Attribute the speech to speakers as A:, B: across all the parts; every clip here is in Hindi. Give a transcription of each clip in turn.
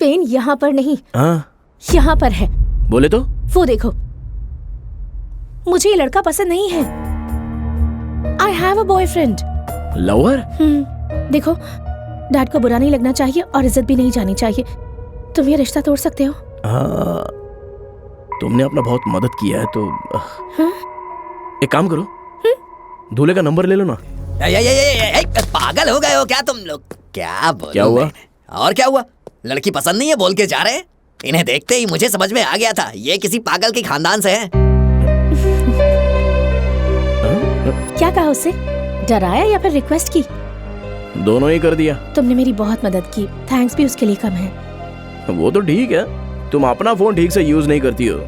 A: पेन यहाँ पर नहीं,
B: हाँ
A: यहाँ पर है।
B: बोले तो?
A: वो देखो, मुझे ये लड़का पसंद नहीं है। I have a boyfriend.
B: Lover?
A: देखो, डैड को बुरा नहीं लगना चाहिए और इज्जत भी नहीं जानी चाहिए। तुम ये रिश्ता तोड़ सकते हो।
B: हाँ, तुमने अपना बहुत मदद किया है तो एक काम करो, दूल्हे का नंबर ले लो ना।
C: पागल हो गए हो क्या तुम लोग? क्या बोलूं?
B: क्या हुआ?
C: और क्या हुआ? लड़की पसंद नहीं है बोल के जा रहे? इन्हें देखते ही मुझे समझ में आ गया था, ये किसी पागल के खानदान से है।
A: क्या कहा उससे? डराया या फिर रिक्वेस्ट की?
B: दोनों ही कर दिया।
A: तुमने मेरी बहुत मदद की, थैंक्स भी उसके लिए कम है।
B: वो तो ठीक है, तुम अपना फोन ठीक से यूज नहीं करती हो,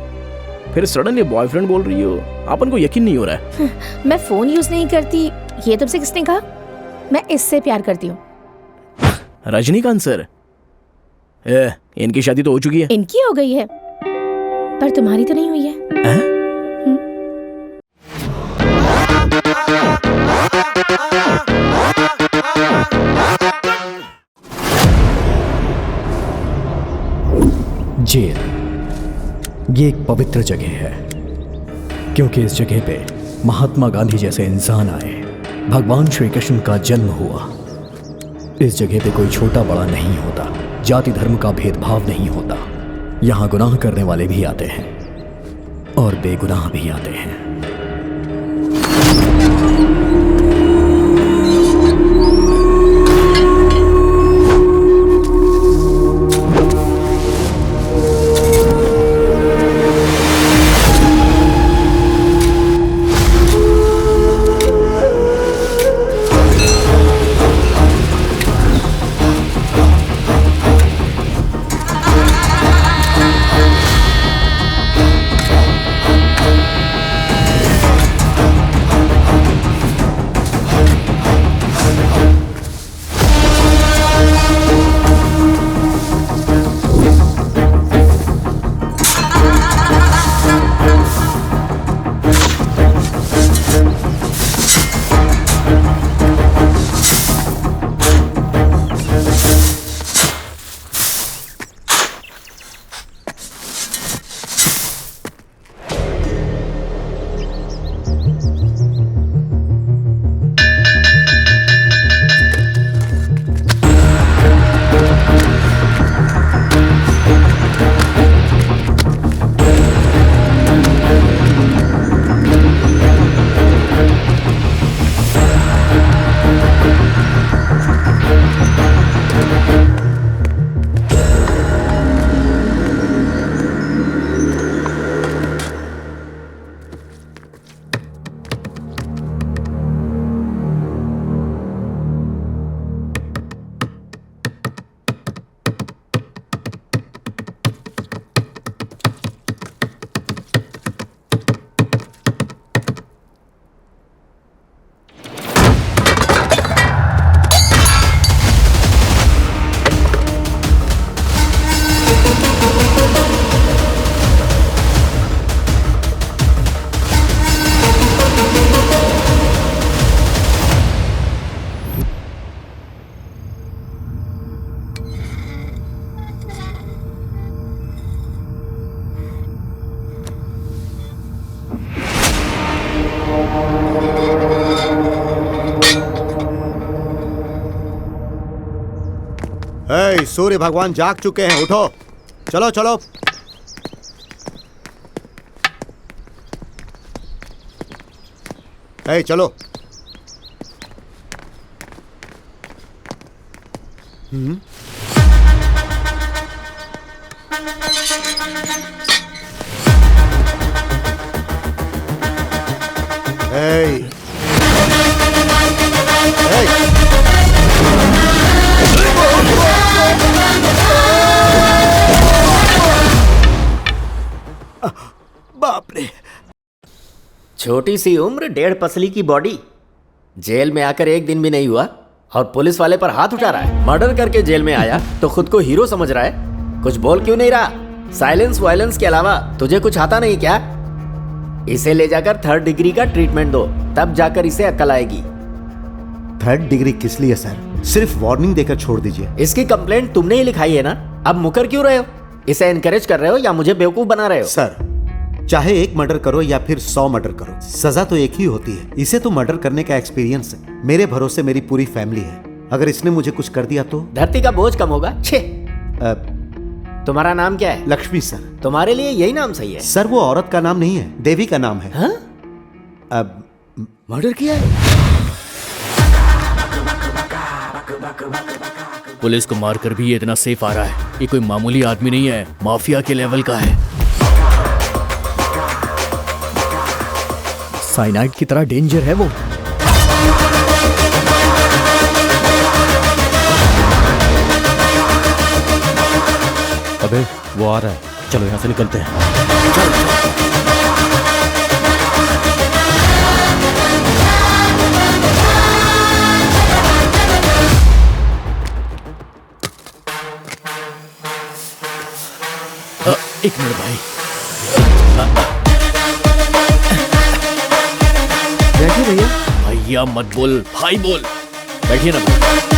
B: फिर सडनली बॉयफ्रेंड बोल रही हो। अपन को यकीन नहीं हो रहा है।
A: मैं फोन यूज नहीं करती, ये तुमसे किसने कहा? मैं इससे प्यार करती हूँ।
B: रजनीकांत सर, इनकी शादी तो हो चुकी है।
A: इनकी हो गई है, पर तुम्हारी तो नहीं हुई है।
D: जेल ये एक पवित्र जगह है, क्योंकि इस जगह पे महात्मा गांधी जैसे इंसान आए, भगवान श्री कृष्ण का जन्म हुआ। इस जगह पे कोई छोटा बड़ा नहीं होता, जाति धर्म का भेदभाव नहीं होता। यहाँ गुनाह करने वाले भी आते हैं और बेगुनाह भी आते हैं।
E: सूर्य भगवान जाग चुके हैं, उठो, चलो चलो। चलो।
C: बाप रे, छोटी सी उम्र, 1.5 पसली की बॉडी, जेल में आकर 1 दिन भी नहीं हुआ और पुलिस वाले पर हाथ उठा रहा है। मर्डर करके जेल में आया तो खुद को हीरो समझ रहा है। कुछ बोल क्यों नहीं रहा? साइलेंस वायलेंस के अलावा तुझे कुछ आता नहीं क्या? इसे ले जाकर 3rd डिग्री का ट्रीटमेंट दो, तब जाकर इसे अक्ल आएगी।
E: 3rd डिग्री किस लिए सर? सिर्फ वार्निंग देकर छोड़ दीजिए।
C: इसकी कंप्लेंट तुमने ही लिखाई है ना? अब मुकर क्यों रहे हो? इसे एनकरेज कर रहे हो या मुझे बेवकूफ बना रहे हो?
E: सर, चाहे एक मर्डर करो या फिर 100 मर्डर करो, सजा तो एक ही होती है। इसे तो मर्डर करने का एक्सपीरियंस है। मेरे भरोसे मेरी पूरी फैमिली है। अगर इसने मुझे कुछ कर दिया तो
C: धरती का बोझ कम होगा। छे। तुम्हारा नाम क्या है?
E: लक्ष्मी सर।
C: तुम्हारे लिए यही नाम सही है।
E: सर वो औरत का नाम नहीं है, देवी का नाम है।
C: हाँ?
E: अब
C: मर्डर किया है?
B: पुलिस को मारकर भी ये इतना सेफ आ रहा है। ये कोई मामूली आदमी नहीं है, माफिया के लेवल का है।
D: साइनाइड की तरह डेंजर है वो।
F: अबे वो आ रहा है, चलो यहाँ से निकलते हैं।
B: एक मिनट भाई।
C: बैठिए भैया।
B: भैया मत बोल, भाई बोल। बैठिए ना भाई।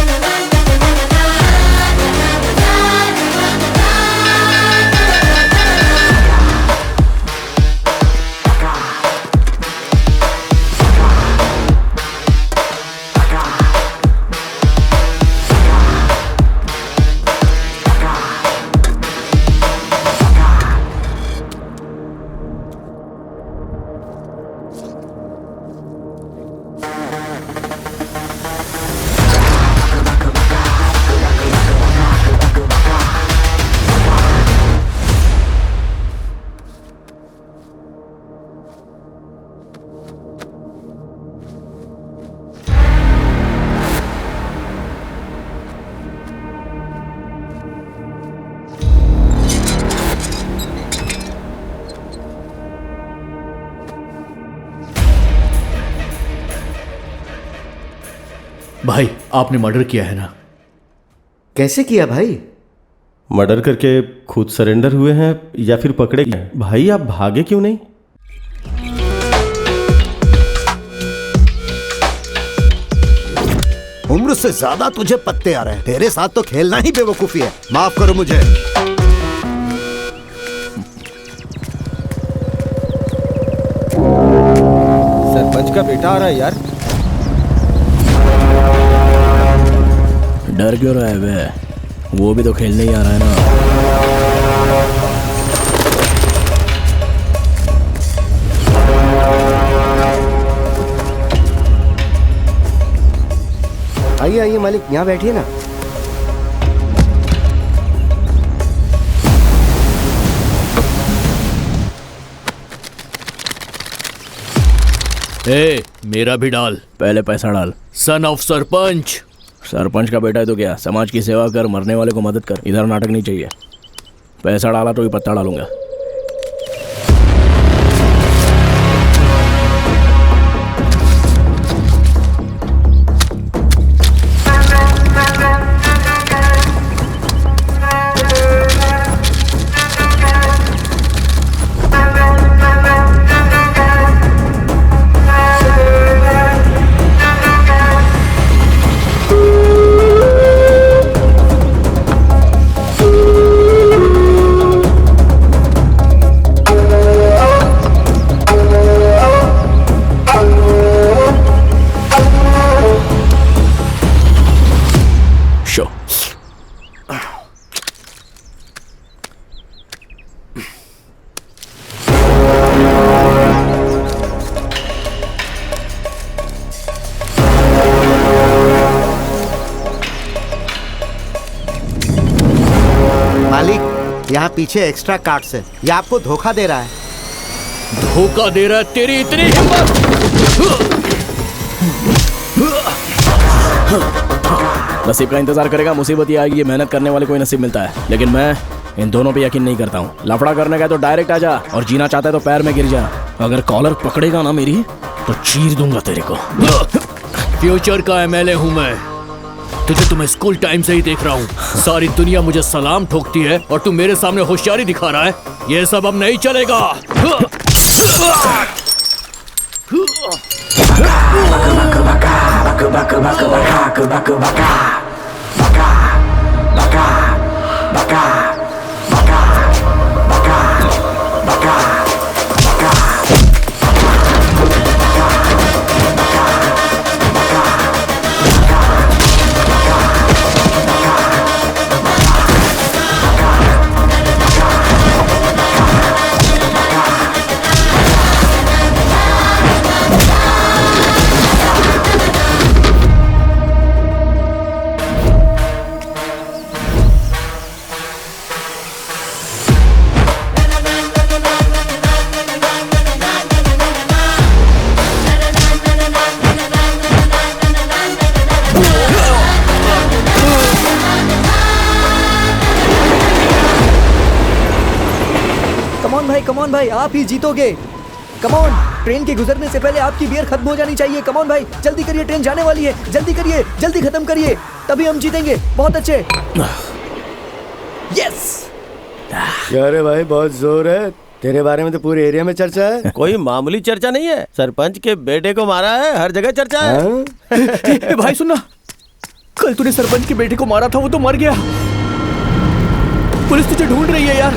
B: भाई आपने मर्डर किया है ना?
E: कैसे किया भाई?
F: मर्डर करके खुद सरेंडर हुए हैं या फिर पकड़े गए? भाई आप भागे क्यों नहीं?
E: उम्र से ज्यादा तुझे पत्ते आ रहे हैं। तेरे साथ तो खेलना ही बेवकूफी है। माफ करो मुझे।
F: सरपंच का बेटा आ रहा है यार।
B: डर क्यों रहा है वे? वो भी तो खेलने ही आ रहा है ना।
G: आइए आइए मालिक, यहाँ बैठिए ना।
B: ए, मेरा भी डाल। पहले पैसा डाल। Son of sarpanch. सरपंच का बेटा है तो क्या, समाज की सेवा कर, मरने वाले को मदद कर। इधर नाटक नहीं चाहिए। पैसा डाला तो भी पत्ता डालूंगा।
E: यहाँ पीछे एक्स्ट्रा कार्ड्स है। ये आपको धोखा दे रहा है।
B: धोखा दे रहा है? तेरी इतनी हिम्मत! नसीब का इंतजार करेगा, मुसीबत ये आएगी। मेहनत करने वाले को ही नसीब मिलता है, लेकिन मैं इन दोनों पे यकीन नहीं करता हूँ। लफड़ा करने का तो डायरेक्ट आ जा, और जीना चाहता है तो पैर में गिर जा। अगर कॉलर पकड़ेगा ना मेरी, तो चीर दूंगा तेरे को। फ्यूचर का एमएलए हूँ मैं। तुझे तो मैं स्कूल टाइम से ही देख रहा हूँ। सारी दुनिया मुझे सलाम ठोकती है और तू मेरे सामने होशियारी दिखा रहा है। ये सब अब नहीं चलेगा।
H: Baka
D: कम ऑन भाई, आप ही जीतोगे। कम ऑन, ट्रेन के गुजरने से पहले आपकी बियर खत्म हो जानी चाहिए। कम ऑन भाई, जल्दी करिए, ट्रेन जाने वाली है। जल्दी करिए, जल्दी खत्म करिए, तभी हम जीतेंगे। बहुत अच्छे। यस।
G: क्या रे भाई, बहुत जोर है तेरे बारे में तो पूरे एरिया में चर्चा है।
F: कोई मामूली चर्चा नहीं है, सरपंच के बेटे को मारा है, हर जगह चर्चा है।
G: हाँ?
D: भाई सुनना, कल तूने सरपंच के बेटे को मारा था, वो तो मर गया। पुलिस तुझे ढूंढ रही है यार।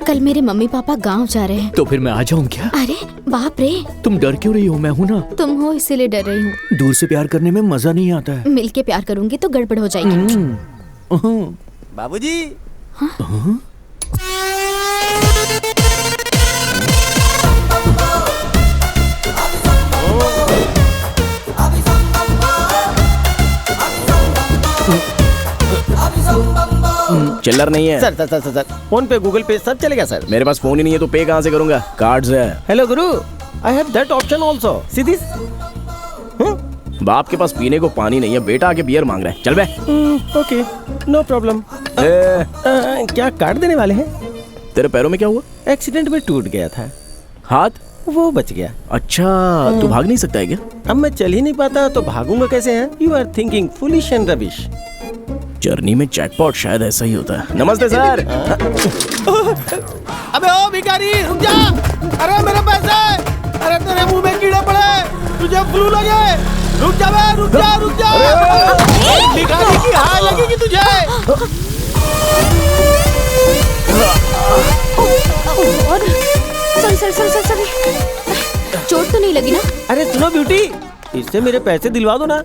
A: कल मेरे मम्मी पापा गांव जा रहे हैं।
D: तो फिर मैं आ जाऊं क्या?
A: अरे बाप रे,
D: तुम डर क्यों रही हो? मैं हूं ना।
A: तुम हो इसीलिए डर रही हूँ।
D: दूर से प्यार करने में मजा नहीं आता है।
A: मिल के प्यार करूंगी तो गड़बड़ हो जाएगी।
F: बाबूजी।
B: चिल्लर नहीं है।
F: सर, फोन पे, गूगल पे सब चलेगा सर।
B: मेरे पास फोन ही नहीं है तो पे कहाँ से करूंगा? कार्ड्स है।
F: Hello Guru, I have that option also. See this.
B: बाप के पास पीने को पानी नहीं है, बेटा आके बियर मांग रहा है। चल बे।
F: Okay, no problem. क्या कार्ड देने वाले हैं?
B: तेरे पैरों में क्या हुआ?
F: एक्सीडेंट में टूट गया था,
B: हाथ
F: वो बच गया।
B: अच्छा, तू भाग नहीं सकता है क्या?
F: अब मैं चल ही नहीं पाता तो भागूंगा कैसे? Hey you are thinking foolish and rubbish.
B: Journey में जैकपॉट शायद ऐसा ही होता है। नमस्ते सर।
F: अबे ओ भिखारी, रुक जा। अरे मेरे पैसे, अरे तेरे मुंह में कीड़े पड़े, तुझे फ्लू लगे। रुक जा बे, रुक जा, रुक जा। भिखारी की हाय लगेगी तुझे।
A: सॉरी। चोट तो नहीं लगी ना?
F: अरे सुनो ब्यूटी, इससे मेरे पैसे दिलवा दो ना।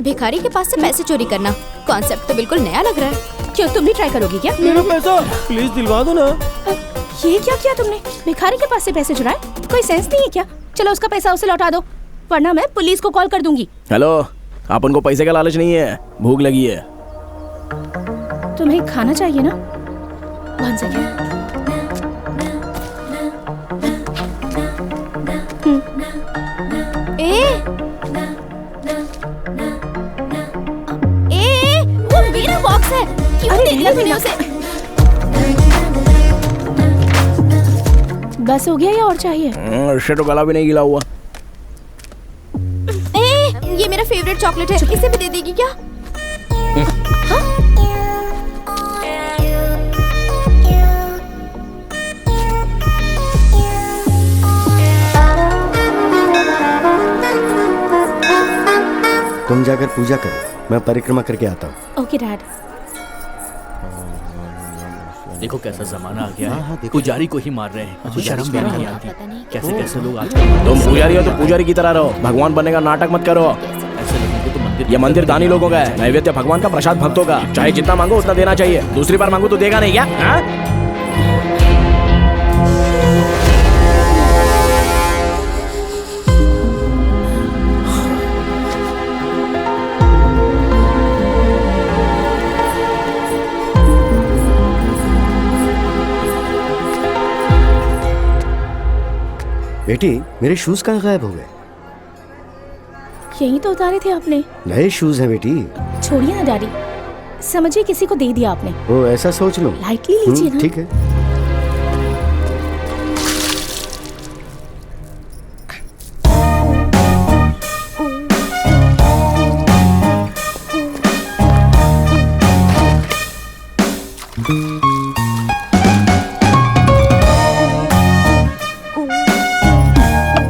A: भिखारी के पास से पैसे चोरी करना, कॉन्सेप्ट तो बिल्कुल नया लग रहा है। क्यों, तुम भी ट्राई करोगी क्या?
F: मेरा पैसा प्लीज दिलवा दो ना।
A: ये क्या किया तुमने? भिखारी के पास से पैसे चुराए? कोई सेंस नहीं है क्या? चलो उसका पैसा उसे लौटा दो, वरना मैं पुलिस को कॉल कर दूंगी।
B: हेलो, आप उनको पैसे का लालच नहीं है, भूख लगी है।
A: तुम्हें खाना चाहिए ना? 1 सेकंड। वो मेरा बॉक्स है, क्यों दे दिया तूने उसे? बस हो गया या और चाहिए?
B: इससे तो गला भी नहीं गिला हुआ।
A: ये मेरा फेवरेट चॉकलेट है, इसे भी दे देगी क्या?
G: तुम जाकर पूजा करो, मैं परिक्रमा करके आता हूँ।
A: Okay dad.
D: देखो कैसा जमाना आ गया
E: हाँ,
D: है,
E: देखो।
D: पुजारी को ही मार रहे हैं। शर्म भी नहीं आती।
A: पता नहीं
D: कैसे कैसे लोग आजकल
B: तुम पुजारी हो तो पुजारी की तरह रहो, भगवान बनने का नाटक मत करो।
D: ऐसे लोगों को तो मंदिर
B: ये मंदिर दानी लोगों का है, नैवेद्य भगवान का, प्रसाद भक्तों का। चाहे जितना मांगो उतना देना चाहिए। दूसरी बार मांगो तो देगा नहीं क्या? हाँ?
G: बेटी, मेरे शूज कहाँ गायब हो गए?
A: यही तो उतारे थे आपने।
G: नए शूज हैं बेटी।
A: छोड़िए ना डैडी, समझिए किसी को दे दिया आपने।
G: वो ऐसा सोच लो।
A: लाइटली लीजिए ना।
G: ठीक है।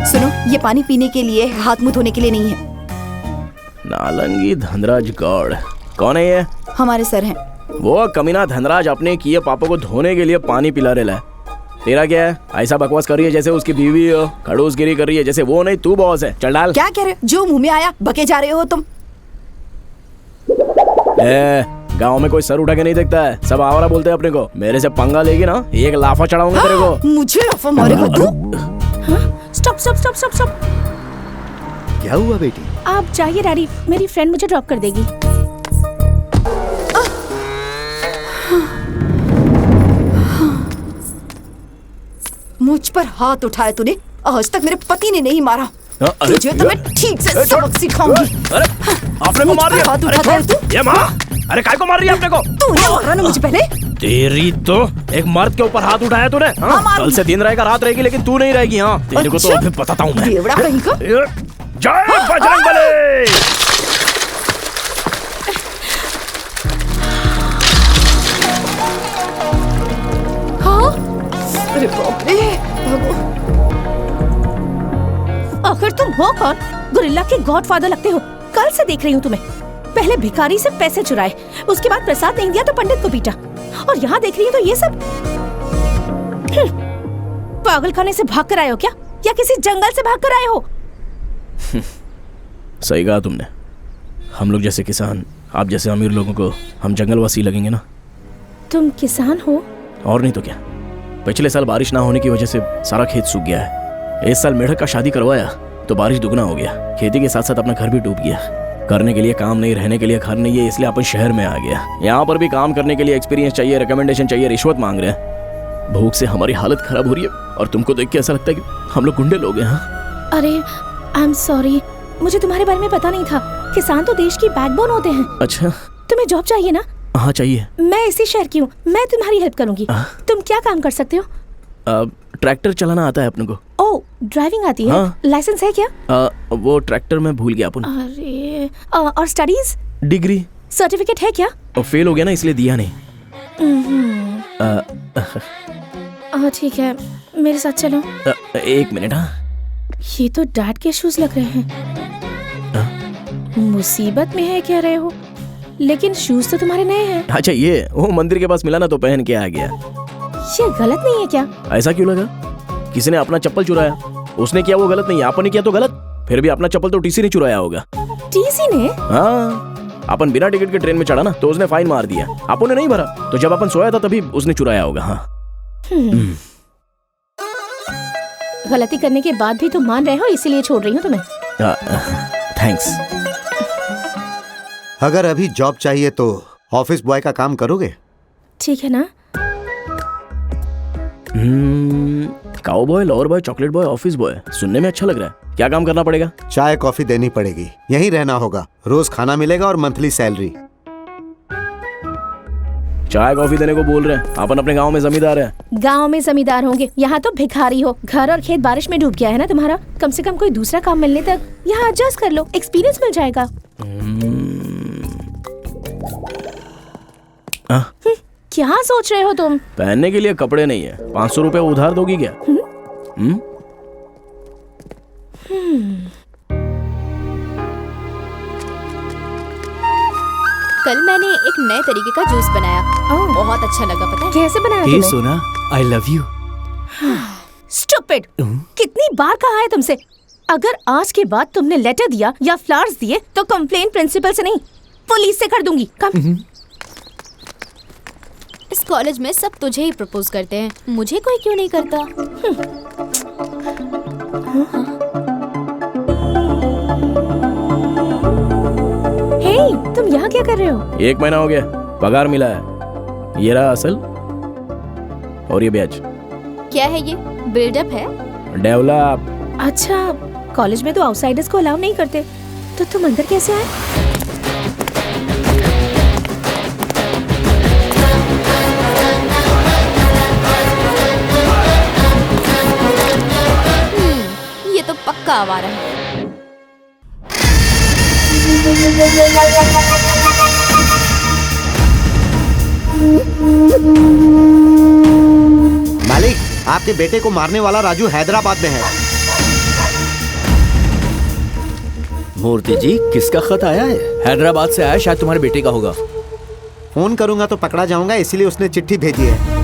H: सुनो, ये पानी पीने के लिए, हाथ मुंह धोने के लिए नहीं है।
B: नालंगी धनराज गौड़ कौन है ये?
H: हमारे सर हैं।
B: वो कमीना धनराज अपने किए पापों को धोने के लिए पानी पिला रहा है। तेरा क्या है? ऐसा बकवास कर रही है जैसे उसकी बीवी हो, खड़ूसगिरी कर रही है जैसे वो नहीं तू बॉस है। चल डाल।
H: क्या कह रहे हो? जो मुंह में आया बके जा रहे हो तुम।
B: गांव में कोई सर उठा के नहीं देखता है, सब आवारा बोलते हैं अपने को। मेरे से पंगा लेगी ना, एक लाफा चढ़ाऊंगा तेरे को।
H: मुझे लाफा मारेगा तू?
A: Stop stop stop stop stop.
G: क्या हुआ बेटी?
A: आप जाइए डैडी, मेरी फ्रेंड मुझे ड्रॉप कर देगी।
H: मुझ पर हाथ उठाया तूने, आज तक मेरे पति ने नहीं मारा।
B: अरे
H: तुझे तो मैं ठीक से सबक सिखाऊंगी।
B: अरे आपने को मार दिया।
H: हाथ
B: अरे
H: उठाता है
B: छोड़।
H: तू?
B: ये माँ, अरे काय को मार रही है आपने को?
H: तूने मारा ना मुझे पहले।
B: तेरी तो एक मर्द के ऊपर हाथ उठाया तूने। हाँ?
H: मार।
B: कल से दिन रहेगा रात रहेगी, लेकिन तू नहीं रहेगी। हाँ तेरे को तो
H: अच्छा?
B: अभी बताता हूँ मैं।
H: बेवड़ा कहीं का।
B: जय बजरंगबली।
H: हाँ? अरे बाप रे।
A: आखिर तुम हो कौन? गोरिल्ला के गॉडफादर लगते हो। कल से देख रही हूँ तुम्हें। पहले भिखारी से पैसे चुराए, उसके बाद प्रसाद नहीं दिया तो पंडित को पीटा, और यहाँ देख रही हूँ तो ये सब। पागल खाने से भाग कर आए हो क्या, या किसी जंगल से भाग कर आए हो?
B: सही कहा तुमने। हम लोग जैसे किसान, आप जैसे अमीर लोगों को हम जंगलवासी लगेंगे ना।
A: तुम किसान हो?
B: और नहीं तो क्या। पिछले साल बारिश ना होने की वजह से सारा खेत सूख गया है। इस साल मेढक का शादी करवाया तो बारिश दुगना हो गया। खेती के साथ साथ अपना घर भी डूब गया। करने के लिए काम नहीं, रहने के लिए घर नहीं है, इसलिए अपन शहर में आ गया। यहाँ पर भी काम करने के लिए एक्सपीरियंस चाहिए, रिकमेंडेशन चाहिए, रिश्वत मांग रहे हैं। भूख से हमारी हालत खराब हो रही है, और तुमको देख के ऐसा लगता है कि हम लोग गुंडे लोग हैं। हाँ?
A: अरे आई एम सॉरी, मुझे तुम्हारे बारे में पता नहीं था। किसान तो देश की बैकबोन होते हैं।
B: अच्छा,
A: तुम्हें जॉब चाहिए ना?
B: हाँ चाहिए।
A: मैं इसी शहर की हूँ, मैं तुम्हारी हेल्प करूंगी। तुम क्या काम कर सकते हो?
B: ट्रैक्टर चलाना आता है अपने को।
A: ओह, ड्राइविंग आती है?
B: हाँ।
A: लाइसेंस है क्या?
B: वो ट्रैक्टर में भूल गया अपन।
A: अरे और स्टडीज?
B: डिग्री।
A: सर्टिफिकेट है क्या?
B: फेल हो गया ना, इसलिए दिया नहीं।
A: ठीक है, मेरे साथ चलो।
B: एक मिनट। हाँ
A: ये तो डैड के शूज लग रहे हैं। मुसीबत में है कह रहे हो, लेकिन शूज तो तुम्हारे नए हैं।
B: अच्छा, ये वो मंदिर के पास मिला ना तो पहन के आ गया।
A: ये गलत नहीं है क्या?
B: ऐसा क्यों लगा? किसी ने अपना चप्पल चुराया, उसने किया वो गलत नहीं है, अपन ने किया तो गलत। फिर भी अपना चप्पल तो टीसी ने चुराया होगा।
A: टीसी ने?
B: हाँ, अपन बिना टिकट के ट्रेन में चढ़ा ना तो उसने फाइन मार दिया, अपन ने नहीं भरा, तो जब अपन सोया था तभी उसने चुराया होगा। हाँ
A: गलती करने के बाद भी तुम मान रहे हो, इसीलिए छोड़ रही हूँ तुम्हें।
B: थैंक्स।
E: अगर अभी जॉब चाहिए तो ऑफिस बॉय का काम करोगे?
A: ठीक है ना?
B: Cow boy, lower boy, chocolate boy, office boy, सुनने में अच्छा लग रहा है। क्या काम करना पड़ेगा?
E: चाय कॉफी देनी पड़ेगी, यहीं रहना होगा, रोज खाना मिलेगा और मंथली सैलरी।
B: चाय कॉफी देने को बोल रहे हैं, अपन अपने गांव में जमींदार है।
A: गांव में जमींदार होंगे, यहाँ तो भिखारी हो। घर और खेत बारिश में डूब गया है ना तुम्हारा। कम से कम कोई दूसरा काम मिलने तक यहाँ एडजस्ट कर लो, एक्सपीरियंस मिल जाएगा। क्या सोच रहे हो तुम?
B: पहनने के लिए कपड़े नहीं है, 500 रुपए उधार दोगी क्या?
I: कल मैंने एक नए तरीके का जूस बनाया, बहुत अच्छा लगा। पता है
A: कैसे बनाया
D: हे
A: तुमने?
D: सोना, आई लव यू।
A: स्टूपिड! कितनी बार कहा है तुमसे, अगर आज के बाद तुमने लेटर दिया या फ्लावर्स दिए तो कंप्लेन प्रिंसिपल से नहीं, पुलिस से कर दूंगी। कम।
I: इस कॉलेज में सब तुझे ही प्रपोज करते हैं, मुझे कोई क्यों नहीं करता?
A: हे, तुम यहाँ क्या कर रहे हो?
B: 1 महीना हो गया, पगार मिला है। ये रहा असल और ये ब्याज।
I: क्या है ये? बिल्डअप है?
B: डेवलप।
A: अच्छा, कॉलेज में तो आउटसाइडर्स को अलाउ नहीं करते, तो तुम अंदर कैसे आए?
I: ये तो पक्का आवारा है।
E: मालिक, आपके बेटे को मारने वाला राजू हैदराबाद में है।
C: मूर्ति जी, किसका खत आया है?
D: हैदराबाद से आया, शायद तुम्हारे बेटे का होगा।
E: फोन करूंगा तो पकड़ा जाऊंगा, इसीलिए उसने चिट्ठी भेजी है।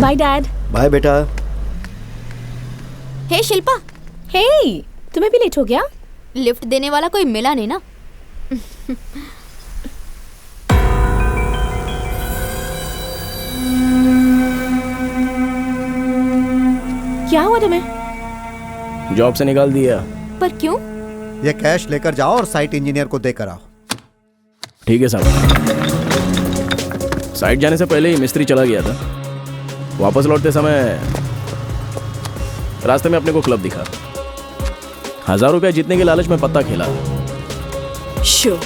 A: Bye dad.
G: बाय बेटा।
I: हे शिल्पा,
A: हे, तुम्हें भी लेट हो गया?
I: लिफ्ट देने वाला कोई मिला नहीं ना?
A: क्या हुआ तुम्हें?
B: जॉब से निकाल दिया।
I: पर क्यों?
E: ये कैश लेकर जाओ और साइट इंजीनियर को देकर आओ।
B: ठीक है साहब। साइट जाने से पहले ही मिस्त्री चला गया था। वापस लौटते समय रास्ते में अपने को क्लब दिखा। 1000 रुपया जीतने के लालच में पत्ता खेला।
H: शो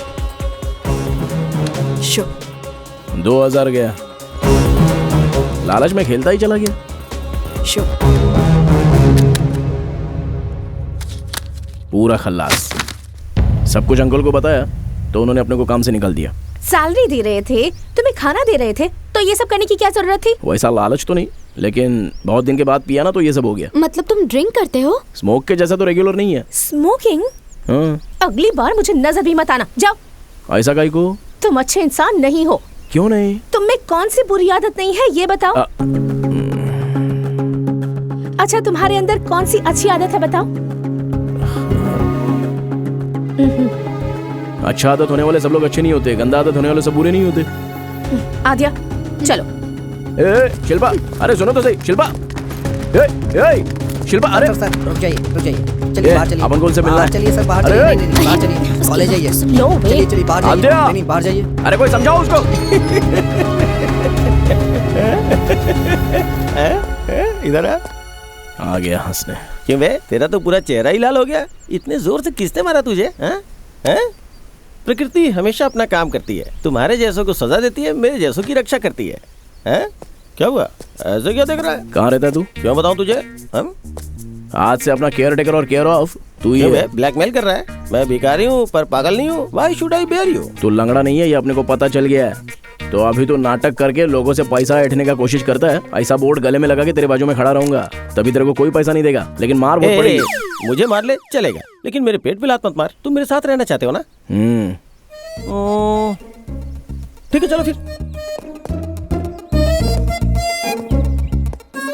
B: 2000 गया। लालच में खेलता ही चला गया।
H: शो
B: पूरा खल्लास। सब कुछ अंकल को बताया तो उन्होंने अपने को काम से निकाल दिया।
A: सैलरी दे रहे थे, तुम्हें खाना दे रहे थे, तो ये सब करने की क्या जरूरत थी?
B: वैसा लालच तो नहीं, लेकिन बहुत दिन के बाद पिया ना तो ये सब हो गया।
I: मतलब तुम ड्रिंक करते हो?
B: स्मोक के जैसा तो रेगुलर नहीं है।
A: स्मोकिंग?
B: हाँ।
A: अगली बार मुझे नजर भी मत आना, जाओ।
B: ऐसा काहे को?
A: तुम अच्छे इंसान नहीं हो।
B: क्यों नहीं?
A: तुम में कौन सी बुरी आदत नहीं है ये बताओ। अच्छा, तुम्हारे अंदर कौन सी अच्छी आदत है बताओ।
B: अच्छा आदत होने वाले सब लोग अच्छे नहीं होते, गंदा आदत होने वाले सब बुरे नहीं होते।
A: आद्या चलो।
B: शिल्पा, अरे सुनो तो सही। शिल्पा, शिल्पा, अरे
J: सर रुक जाइए चलिए बाहर चलिए।
B: अपन कौन से मिलना है?
J: चलिए सर बाहर चलिए। नहीं बाहर चलिए, कॉलेज जाइए।
A: नो वे।
J: चलिए बाहर जाइए। नहीं बाहर जाइए।
B: अरे कोई समझाओ उसको।
F: इधर
B: आ गया हंसने।
F: क्यों बे, तेरा तो पूरा चेहरा ही लाल हो गया। इतने जोर से किसने मारा तुझे? हैं? प्रकृति हमेशा अपना काम करती है। तुम्हारे जैसों को सजा देती है, मेरे जैसों की रक्षा करती है। हैं? क्या हुआ? ऐसे क्या देख रहा है?
B: कहाँ रहता है तू?
F: क्यों बताऊं तुझे? हम?
B: आज से अपना केयर टेकर और केयर ऑफ तू ही है।
F: ब्लैकमेल कर रहा है? मैं भिखारी हूँ पर पागल नहीं हूँ। Why should I bear you?
B: तू लंगड़ा नहीं है, ये अपने को पता चल गया है। तो अभी तो नाटक करके लोगों से पैसा ऐंठने का कोशिश करता है। ऐसा बोर्ड गले में लगा के तेरे बाजू में खड़ा रहूंगा, तभी तेरे को कोई पैसा नहीं देगा, लेकिन मार बहुत पड़ेगी।
F: मुझे मार ले चलेगा, लेकिन मेरे पेट पे लात मत मार। तुम मेरे साथ रहना चाहते हो ना? ठीक है चलो फिर।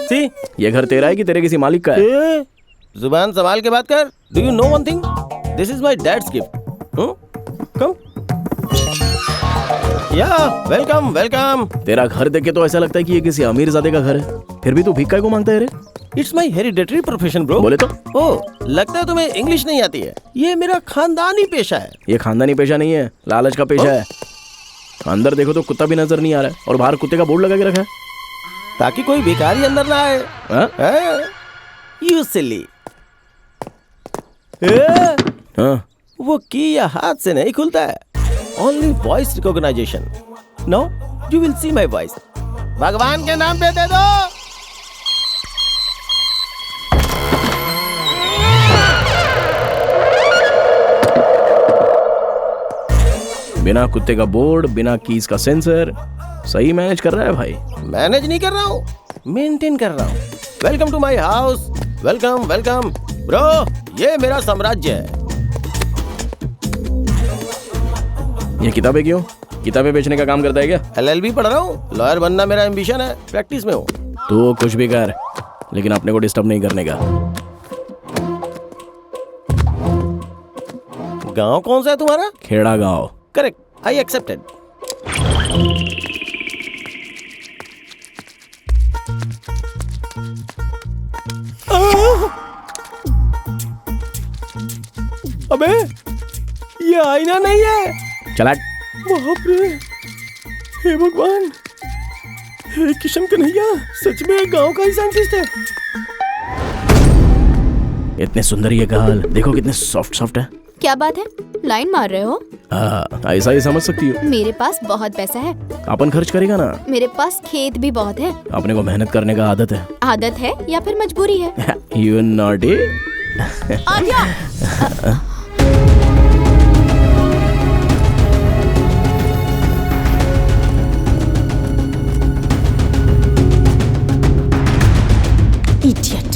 F: सी,
B: ये घर तेरा है कि तेरे किसी मालिक का है?
F: जुबान संभाल के बात कर। Do you know one thing? This is my dad's gift. Come. या वेलकम वेलकम।
B: तेरा घर देख के तो ऐसा लगता है कि ये किसी अमीरजादे का घर है, फिर भी तू भिक्का को मांगता है रे?
F: It's my hereditary profession bro.
B: बोले तो?
F: ओ, लगता है तुम्हें इंग्लिश नहीं आती है। ये मेरा खानदानी पेशा है।
B: ये खानदानी पेशा नहीं है, लालच का पेशा है। अंदर देखो तो कुत्ता भी नजर नहीं आ रहा है, और बाहर कुत्ते का बोर्ड लगा के रखा है
F: ताकि कोई भिखारी अंदर ना आए। You silly. वो की या हाथ से नहीं खुलता है, only voice recognition. Now you will see my voice. भगवान के नाम पे दे दो।
B: बिना कुत्ते का बोर्ड, बिना कीज का सेंसर। सही मैनेज कर रहा है भाई।
F: मैनेज नहीं कर रहा हूँ, मेंटेन कर रहा हूँ। Welcome to my house. Welcome welcome bro, ये मेरा साम्राज्य है।
B: ये किताबें क्यों? किताबें बेचने का काम करता है क्या?
F: LLB पढ़ रहा हूँ। लॉयर बनना मेरा एम्बिशन है, प्रैक्टिस में हूँ।
B: तो कुछ भी कर, लेकिन अपने को डिस्टर्ब नहीं करने का।
F: गांव कौन सा है तुम्हारा?
B: खेड़ा गांव।
F: Correct, I accepted. अबे ये आईना नहीं है।
B: चला।
F: बाप रे, हे भगवान, हे किशन कन्हैया, सच में गांव का ही साइंटिस्ट है।
B: इतने सुंदर ये गाल, देखो कितने सॉफ्ट सॉफ्ट है।
I: क्या बात है, लाइन मार रहे हो?
B: ऐसा ही समझ सकती हो।
I: मेरे पास बहुत पैसा है।
B: अपन खर्च करेगा ना।
I: मेरे पास खेत भी बहुत है।
B: अपने को मेहनत करने का आदत है।
I: आदत है या फिर मजबूरी है?
B: You naughty।
A: आद्या। Idiot।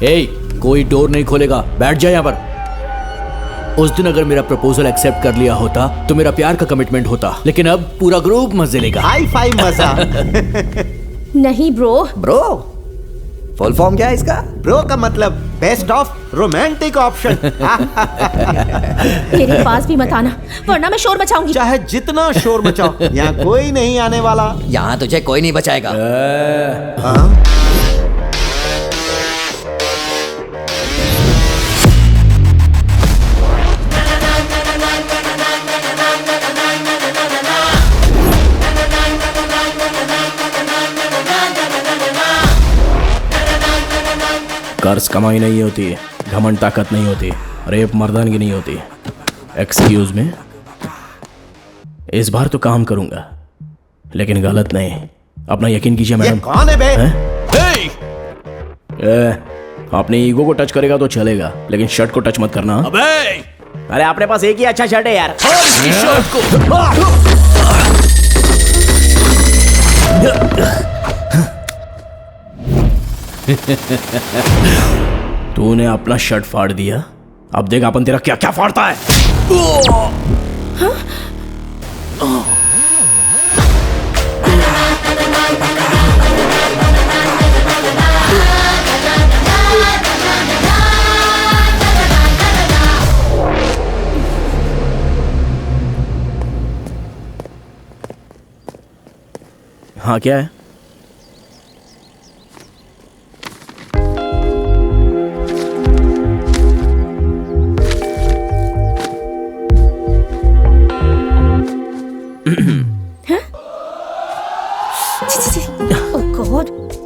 D: कोई डोर नहीं खोलेगा, बैठ जा यहाँ पर। उस दिन अगर मेरा प्रपोजल एक्सेप्ट कर लिया होता तो मेरा प्यार का कमिटमेंट होता, लेकिन अब पूरा ग्रुप मजे लेगा।
E: हाई फाइव मजा।
A: नहीं ब्रो।
J: ब्रो फुल फॉर्म क्या है इसका?
E: ब्रो का मतलब बेस्ट ऑफ रोमांटिक ऑप्शन।
A: मेरे पास भी मत आना वरना मैं शोर मचाऊंगी।
E: चाहे जितना शोर मचाओ, यहाँ कोई नहीं आने वाला।
J: यहाँ तुझे कोई नहीं बचाएगा।
B: कर्ज कमाई नहीं होती, घमंड ताकत नहीं होती, रेप मर्दानगी नहीं होती। एक्सक्यूज मी, इस बार तो काम करूंगा लेकिन गलत नहीं। अपना यकीन कीजिए मैडम।
E: कौन है बे?
B: अपने ईगो को टच करेगा तो चलेगा, लेकिन शर्ट को टच मत करना।
F: अरे अपने पास एक ही अच्छा शर्ट है यार।
B: तूने अपना शर्ट फाड़ दिया, अब देख अपन तेरा क्या क्या फाड़ता है। हाँ क्या है?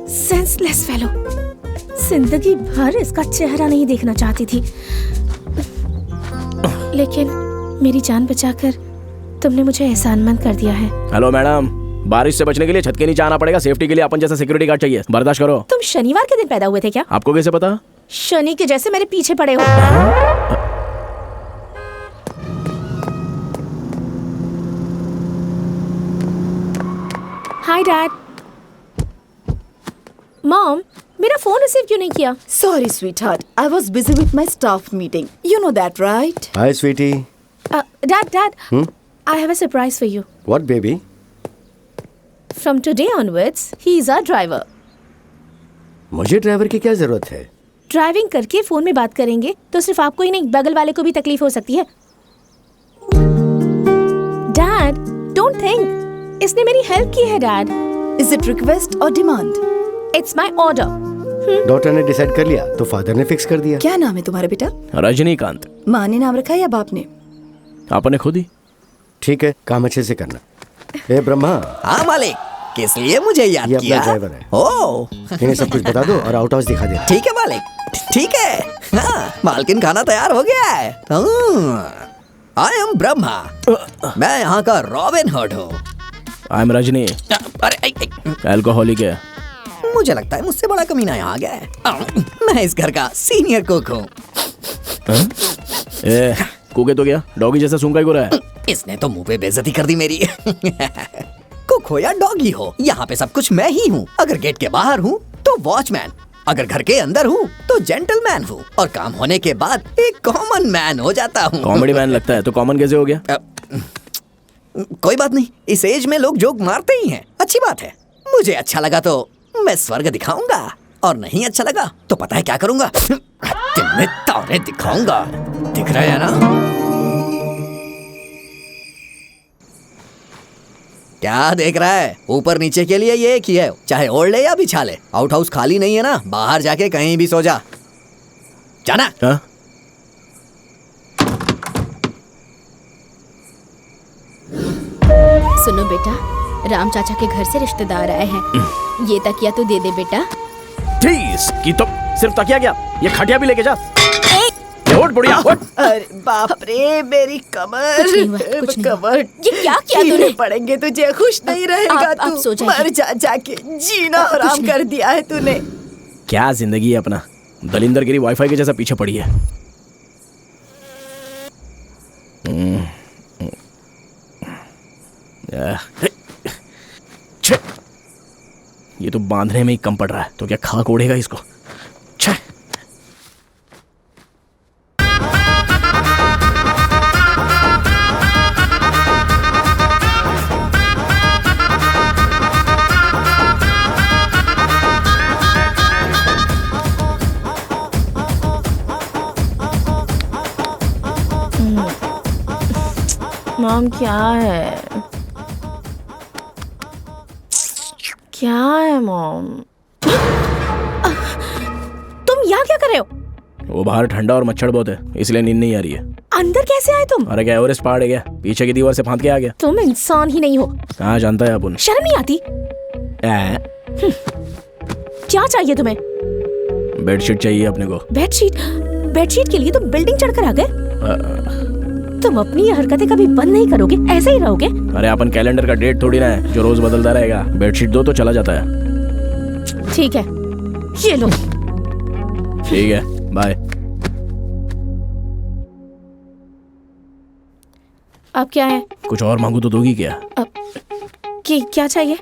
A: Senseless fellow. जिंदगी भर इसका चेहरा नहीं देखना चाहती थी, लेकिन मेरी जान बचाकर तुमने मुझे एहसानमंद कर दिया है।
B: हेलो मैडम, बारिश से बचने के लिए छत के नीचे आना पड़ेगा। सेफ्टी के लिए अपन जैसा सिक्योरिटी गार्ड चाहिए, बर्दाश्त करो।
A: तुम शनिवार के दिन पैदा हुए थे क्या?
B: आपको कैसे पता?
A: शनि के जैसे मेरे पीछे पड़े हो। Hi dad. मॉम, मेरा फोन रिसीव क्यों नहीं किया?
H: Sorry, sweetheart. I was busy with my staff meeting. You know that, right?
G: Hi sweetie.
A: Dad, I have a surprise for you.
G: What baby?
A: From today onwards, he is our driver.
G: मुझे ड्राइवर की क्या जरूरत है?
A: ड्राइविंग करके फोन में बात करेंगे तो सिर्फ आपको ही नहीं, बगल वाले को भी तकलीफ हो सकती है। Dad, don't think. इसने मेरी हेल्प की है dad.
H: Is it request or demand?
A: It's my order.
G: Doctor ने डिसाइड कर लिया तो फादर ने फिक्स कर दिया।
H: क्या नाम है तुम्हारे बेटा?
B: रजनीकांत।
H: माँ ने नाम रखा या बाप ने?
B: आपने खुद ही।
G: ठीक है, काम अच्छे से करना। ए ब्रह्मा।
J: हाँ मालिक, किस लिए मुझे याद
G: ये
J: किया?
G: अपना ड्राइवर है।
J: ओह,
G: इन्हें सब कुछ बता दो और आउट हाउस दिखा दे।
J: ठीक है मालिक, ठीक है। हाँ, मालकिन खाना तैयार हो गया है। आई एम ब्रह्मा, मैं यहाँ का रॉबिन हुड हूँ।
B: आई एम रजनी,
J: अरे
B: अल्कोहलिक है।
J: मुझे लगता है मुझसे बड़ा कमीना यहाँ आ गया है। मैं इस घर का सीनियर कुक हूँ।
B: कुक है तो क्या, डॉगी जैसा सूंघा ही को रहा है।
J: इसने तो मुंह पे बेइज्जती कर दी मेरी। कुक हो या डॉगी हो, यहाँ पे सब कुछ मैं ही हूँ। अगर गेट के बाहर हूँ तो वॉचमैन, अगर घर के अंदर हूँ तो जेंटलमैन हूँ, और काम होने के बाद एक कॉमन मैन हो जाता हूँ।
B: कॉमेडी मैन लगता है तो कॉमन कैसे हो गया?
J: कोई बात नहीं, इस एज में लोग जोक मारते ही हैं, अच्छी बात है। मुझे अच्छा लगा तो मैं स्वर्ग दिखाऊंगा, और नहीं अच्छा लगा तो पता है क्या करूंगा? तुम्हें तारे दिखाऊंगा। दिख रहा है ना? क्या देख रहा है? ऊपर नीचे के लिए ये एक ही है, चाहे ओढ़ ले या बिछा ले। आउट हाउस खाली नहीं है ना, बाहर जाके कहीं भी सो जा। जाना।
B: हाँ?
I: सुनो बेटा, राम चाचा के घर से रिश्तेदार आए हैं। ये तकिया तो दे दे बेटा।
B: ठीक की तो सिर्फ तकिया क्या, ये खटिया भी लेके जा। उठ बुढ़िया उठ।
H: अरे बाप रे, मेरी कमर।
A: कुछ नहीं हुआ, कुछ नहीं हुआ।
H: कमर।
A: ये क्या किया तूने?
H: पड़ेंगे तुझे, खुश नहीं रहेगा
A: आप
H: तू।
A: सो जाइए।
H: मर जा जाके, जीना हराम कर दिया है तूने।
B: क्या जिंदगी है अपना, दलिंदर गिरी वाईफाई के जैसा पीछे पड़ी है। ये तो बांधने में ही कम पड़ रहा है, तो क्या खाक ओढ़ेगा इसको।
A: मॉम क्या है? क्या है मॉम? तुम यहाँ क्या कर रहे हो?
B: वो बाहर ठंडा और मच्छर बहुत है, इसलिए नींद नहीं आ रही है।
A: अंदर कैसे आए तुम?
B: अरे क्या एवरेस्ट पहाड़ है क्या? पीछे की दीवार से फांद के आ गया।
A: तुम इंसान ही नहीं हो।
B: कहाँ जानता है अपन?
A: शर्म नहीं आती? क्या चाहिए तुम्हें?
B: बेडशीट चाहिए अपने को।
A: बेडशीट? बेडशीट के लिए तुम बिल्डिंग चढ़कर आ गए? तुम अपनी ये हरकतें कभी बंद नहीं करोगे, ऐसे ही रहोगे?
B: अरे अपन कैलेंडर का डेट थोड़ी ना है जो रोज बदलता रहेगा। बेडशीट दो तो चला जाता है।
A: ठीक है, ये लो।
B: ठीक है, बाय।
A: अब क्या है?
B: कुछ और मांगू तो दोगी क्या?
A: क्या चाहिए?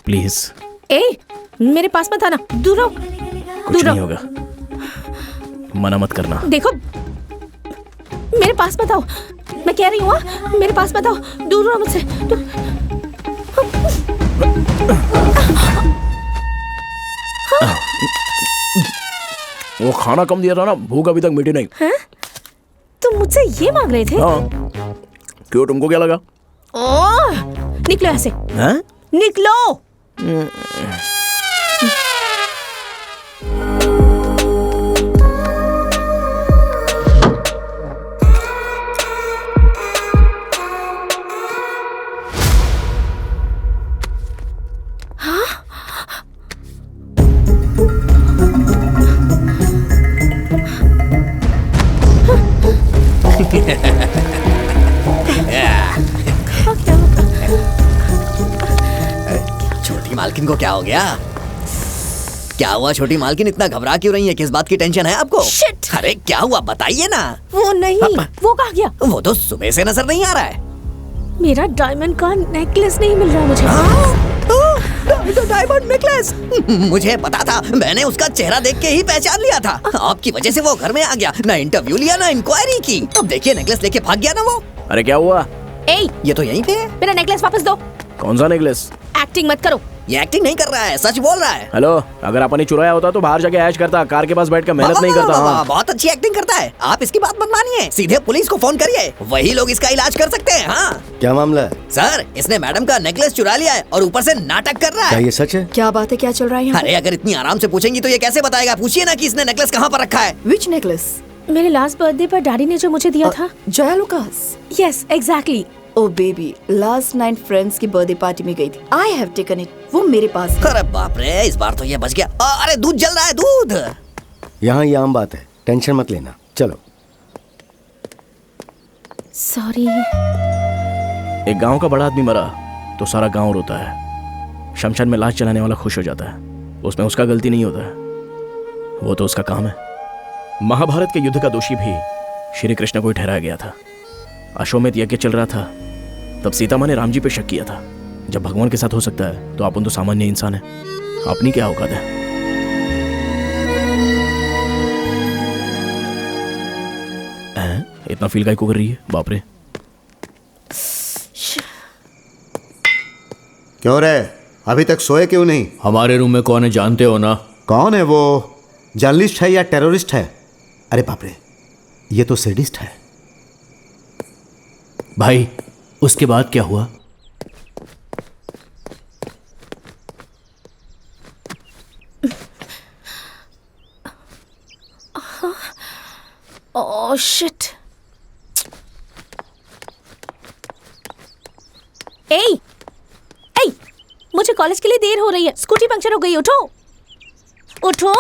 B: प्लीज।
A: ए, मेरे पास मत आना, दूर रहो।
B: कुछ नहीं होगा, मना मत करना।
A: देखो, मेरे पास मत आओ, मैं कह रही हूँ। मेरे पास मत आओ, दूर रहो मुझसे।
B: वो खाना कम दिया था ना, भूख अभी तक मिटी नहीं।
A: हैं? तुम मुझसे ये मांग रहे थे?
B: हाँ। क्यों, तुमको क्या लगा?
A: निकलो यहाँ से।
B: हैं?
A: निकलो।
J: छोटी मालकिन को क्या हो गया? क्या हुआ छोटी मालकिन, इतना घबरा क्यों रही है? किस बात की टेंशन है आपको?
A: Shit!
J: अरे क्या हुआ बताइए ना।
A: वो नहीं, वो कहाँ गया?
J: वो तो सुबह से नजर नहीं आ रहा है।
A: मेरा डायमंड का नेकलेस नहीं मिल रहा मुझे।
J: Diamond necklace? मुझे पता था, मैंने उसका चेहरा देख के ही पहचान लिया था। आपकी वजह से वो घर में आ गया, ना इंटरव्यू लिया ना इंक्वायरी की। अब देखिए नेकलेस लेके भाग गया ना वो।
B: अरे क्या हुआ?
J: ये तो यहीं पे है।
A: मेरा नेकलेस वापस दो।
B: कौन सा नेकलेस?
A: एक्टिंग मत करो।
J: ये एक्टिंग नहीं कर रहा है, सच बोल रहा है।
B: हेलो, अगर अपन ही चुराया होता तो बाहर जाके ऐश करता, कार के पास बैठकर मेहनत नहीं करता। हाँ।
J: बहुत अच्छी एक्टिंग करता है। आप इसकी बात मत मानिए, सीधे पुलिस को फोन करिए, वही लोग इसका इलाज कर सकते हैं। हाँ
G: क्या मामला है?
J: सर, इसने मैडम का नेकलेस चुरा लिया है और ऊपर से नाटक कर रहा
G: क्या
J: है।
G: ये सच है?
H: क्या बात है, क्या चल रहा है यहाँ?
J: अरे अगर इतनी आराम से पूछेंगी तो ये कैसे बताएगा? पूछिए ना कि इसने नेकलेस कहाँ पर रखा है।
H: Which necklace?
A: मेरे लास्ट बर्थडे पर डैडी ने जो मुझे दिया था।
H: Jaya Lucas?
A: Yes, exactly.
H: Oh baby, last night friends की बर्थडे पार्टी में गई थी। आई हैव टेकन इट, वो मेरे पास है।
J: अरे बाप रे, इस बार तो ये बच गया। अरे दूध जल रहा है, दूध।
G: यहाँ ये आम बात है, टेंशन मत लेना। चलो।
A: सॉरी।
B: एक गांव का बड़ा आदमी मरा तो सारा गांव रोता है। शमशान में लाश जलाने वाला खुश हो जाता है, उसमें उसका गलती नहीं होता है, वो तो उसका काम है। महाभारत के युद्ध का दोषी भी श्री कृष्ण को ही ठहराया गया था। अश्वमेध यज्ञ चल रहा था, तब सीता माँ ने राम जी पे शक किया था। जब भगवान के साथ हो सकता है तो अपन तो सामान्य इंसान है, अपनी क्या औकात है? इतना फील काहे को कर रही है? बाप रे।
E: क्यों रे, अभी तक सोए क्यों नहीं?
K: हमारे रूम में कौन है जानते हो ना?
E: कौन है वो? जर्नलिस्ट है या टेररिस्ट है? अरे बाप रे, ये तो सैडिस्ट है।
K: भाई, उसके बाद क्या हुआ?
A: Oh shit. ए, मुझे कॉलेज के लिए देर हो रही है, स्कूटी पंक्चर हो गई। उठो उठो।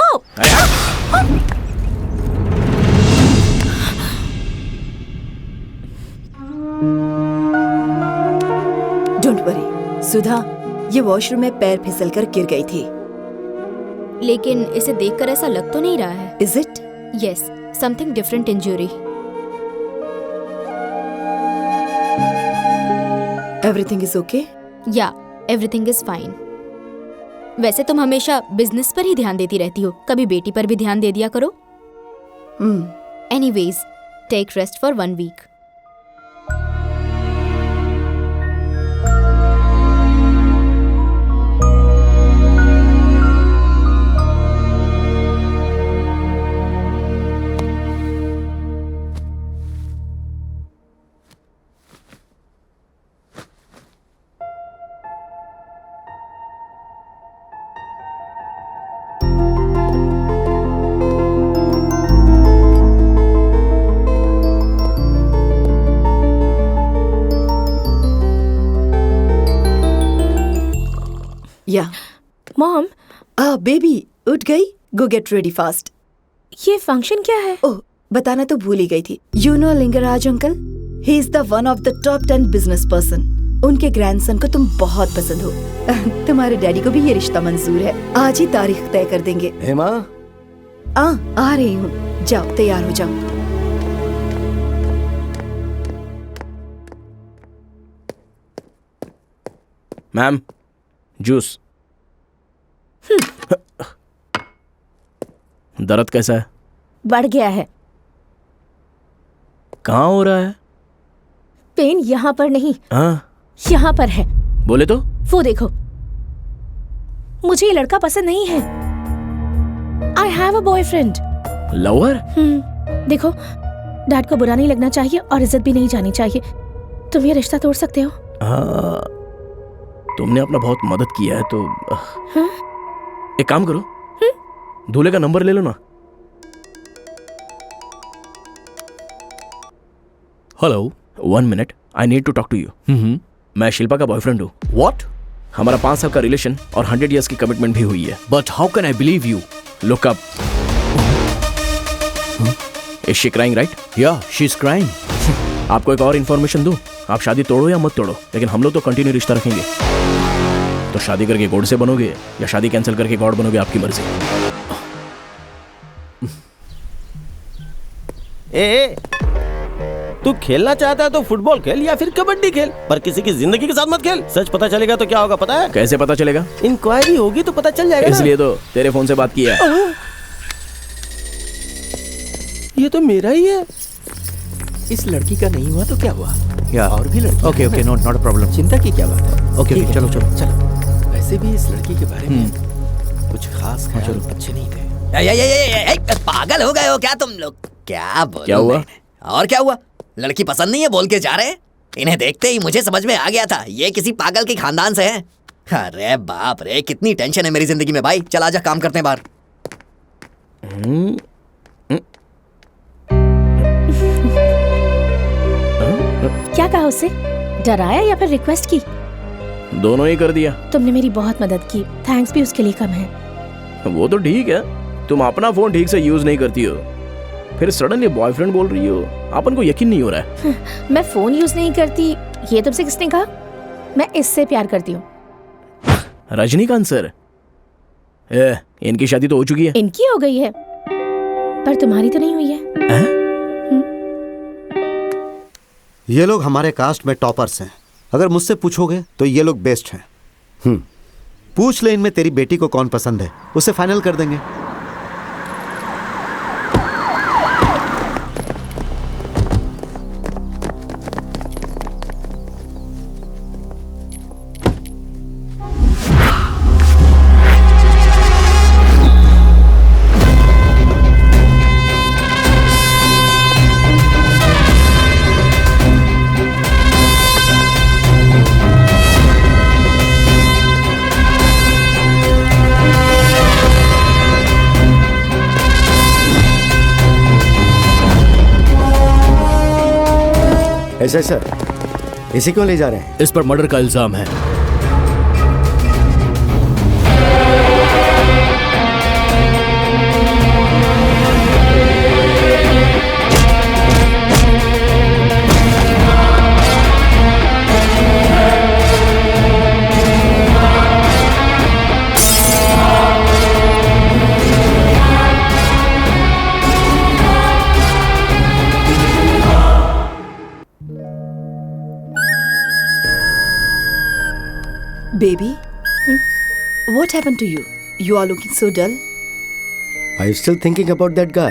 H: डोंट वरी सुधा, ये वॉशरूम में पैर फिसलकर गिर गई थी।
I: लेकिन इसे देखकर ऐसा लग तो नहीं रहा है।
H: Is it?
I: Yes, something different injury.
H: Everything is okay?
I: या, एवरीथिंग इज फाइन। वैसे तुम हमेशा बिजनेस पर ही ध्यान देती रहती हो, कभी बेटी पर भी ध्यान दे दिया करो। Anyways, take rest for 1 week.
H: या
A: मॉम,
H: बेबी उठ गई? Go get ready fast.
A: ये फंक्शन क्या है?
H: ओह, बताना तो भूल ही गई थी। You know Lingaraj uncle, he is the one of the top 10 business person. उनके ग्रैंडसन को तुम बहुत पसंद हो। तुम्हारे डैडी को भी ये रिश्ता मंजूर है। आज ही तारीख तय कर देंगे।
G: हेमा,
H: आ रही हूँ, जाओ तैयार हो जाओ।
B: Ma'am, juice. दर्द कैसा है?
A: बढ़ गया है।
B: कहाँ हो रहा है?
A: पेन यहाँ पर नहीं,
B: हाँ,
A: यहाँ पर है।
B: बोले तो?
A: वो देखो, मुझे ये लड़का पसंद नहीं है। I have a boyfriend.
B: Lover?
A: देखो, डैड को बुरा नहीं लगना चाहिए और इज्जत भी नहीं जानी चाहिए। तुम ये रिश्ता तोड़ सकते हो।
B: हाँ, तुमने अपना बहुत मदद किया है तो
A: हाँ?
B: एक काम करो, दूल्हे का नंबर ले लो ना।
K: Hello,
B: 1 minute, I need to talk to you. मैं शिल्पा का बॉयफ्रेंड हूँ।
K: व्हाट?
B: हमारा 5 साल का रिलेशन और 100 इयर्स की कमिटमेंट भी हुई है।
K: But how can I believe you?
B: Look up. Is she crying, right?
K: या, शी इज क्राइंग।
B: आपको एक और इन्फॉर्मेशन दूं, आप शादी तोड़ो या मत तोड़ो, लेकिन हम लोग तो कंटिन्यू रिश्ता रखेंगे। तो शादी करके गॉड से बनोगे या शादी कैंसिल करके गॉड बनोगे, आपकी मर्जी।
F: ए, तू खेलना चाहता है तो फुटबॉल खेल या फिर कबड्डी खेल, पर किसी की जिंदगी के साथ मत खेल। सच पता चलेगा तो क्या होगा पता है?
B: कैसे पता चलेगा?
F: इंक्वायरी होगी तो पता चल जाएगा।
B: इसलिए तो तेरे फोन से बात किया है।
F: ये तो मेरा ही है।
C: इस लड़की का नहीं हुआ तो क्या हुआ?
K: या
C: और भी लड़की।
K: Okay okay, not a problem.
C: चिंता की क्या बात है?
K: ओके
C: ठीक
K: ओके,
C: है,
K: चलो चलो
C: चलो। वैसे भी इस लड़की के बारे में कुछ खास ख्याल अच्छे नहीं थे।
J: पागल हो गए हो क्या तुम लोग? क्या बोलूं
B: क्या हुआ?
J: और क्या हुआ? लड़की पसंद नहीं है बोल के जा रहे हैं। इन्हें देखते ही मुझे समझ में आ गया था ये किसी पागल के खानदान से हैं। अरे बाप रे, कितनी टेंशन है मेरी जिंदगी में भाई। चल आजा, काम करते हैं बाहर।
A: क्या कहा उससे? डराया या फिर रिक्वेस्ट की?
B: दोनों ही कर दिया।
A: तुमने मेरी बहुत मदद की, थैंक्स भी उसके लिए कम है।
B: वो तो ठीक है, तुम अपना फोन ठीक से यूज नहीं करती हो, फिर सडनली बॉयफ्रेंड बोल रही हो। अपन को यकीन नहीं हो रहा है।
A: मैं फोन यूज नहीं करती, ये तुमसे किसने कहा? मैं इससे प्यार करती हूँ।
B: रजनीकांत सर, इनकी शादी तो हो चुकी है।
A: इनकी हो गई है, पर तुम्हारी तो नहीं हुई है।
E: ये लोग हमारे कास्ट में टॉपर्स हैं। अगर मुझसे पूछोगे तो ये लोग बेस्ट हैं। पूछ ले इनमें तेरी बेटी को कौन पसंद है, उसे फाइनल कर देंगे।
G: ऐसा सर, इसे क्यों ले जा रहे हैं?
K: इस पर मर्डर का इल्जाम है।
H: Baby, what happened to you? You are looking so dull.
G: Are you still thinking about that guy?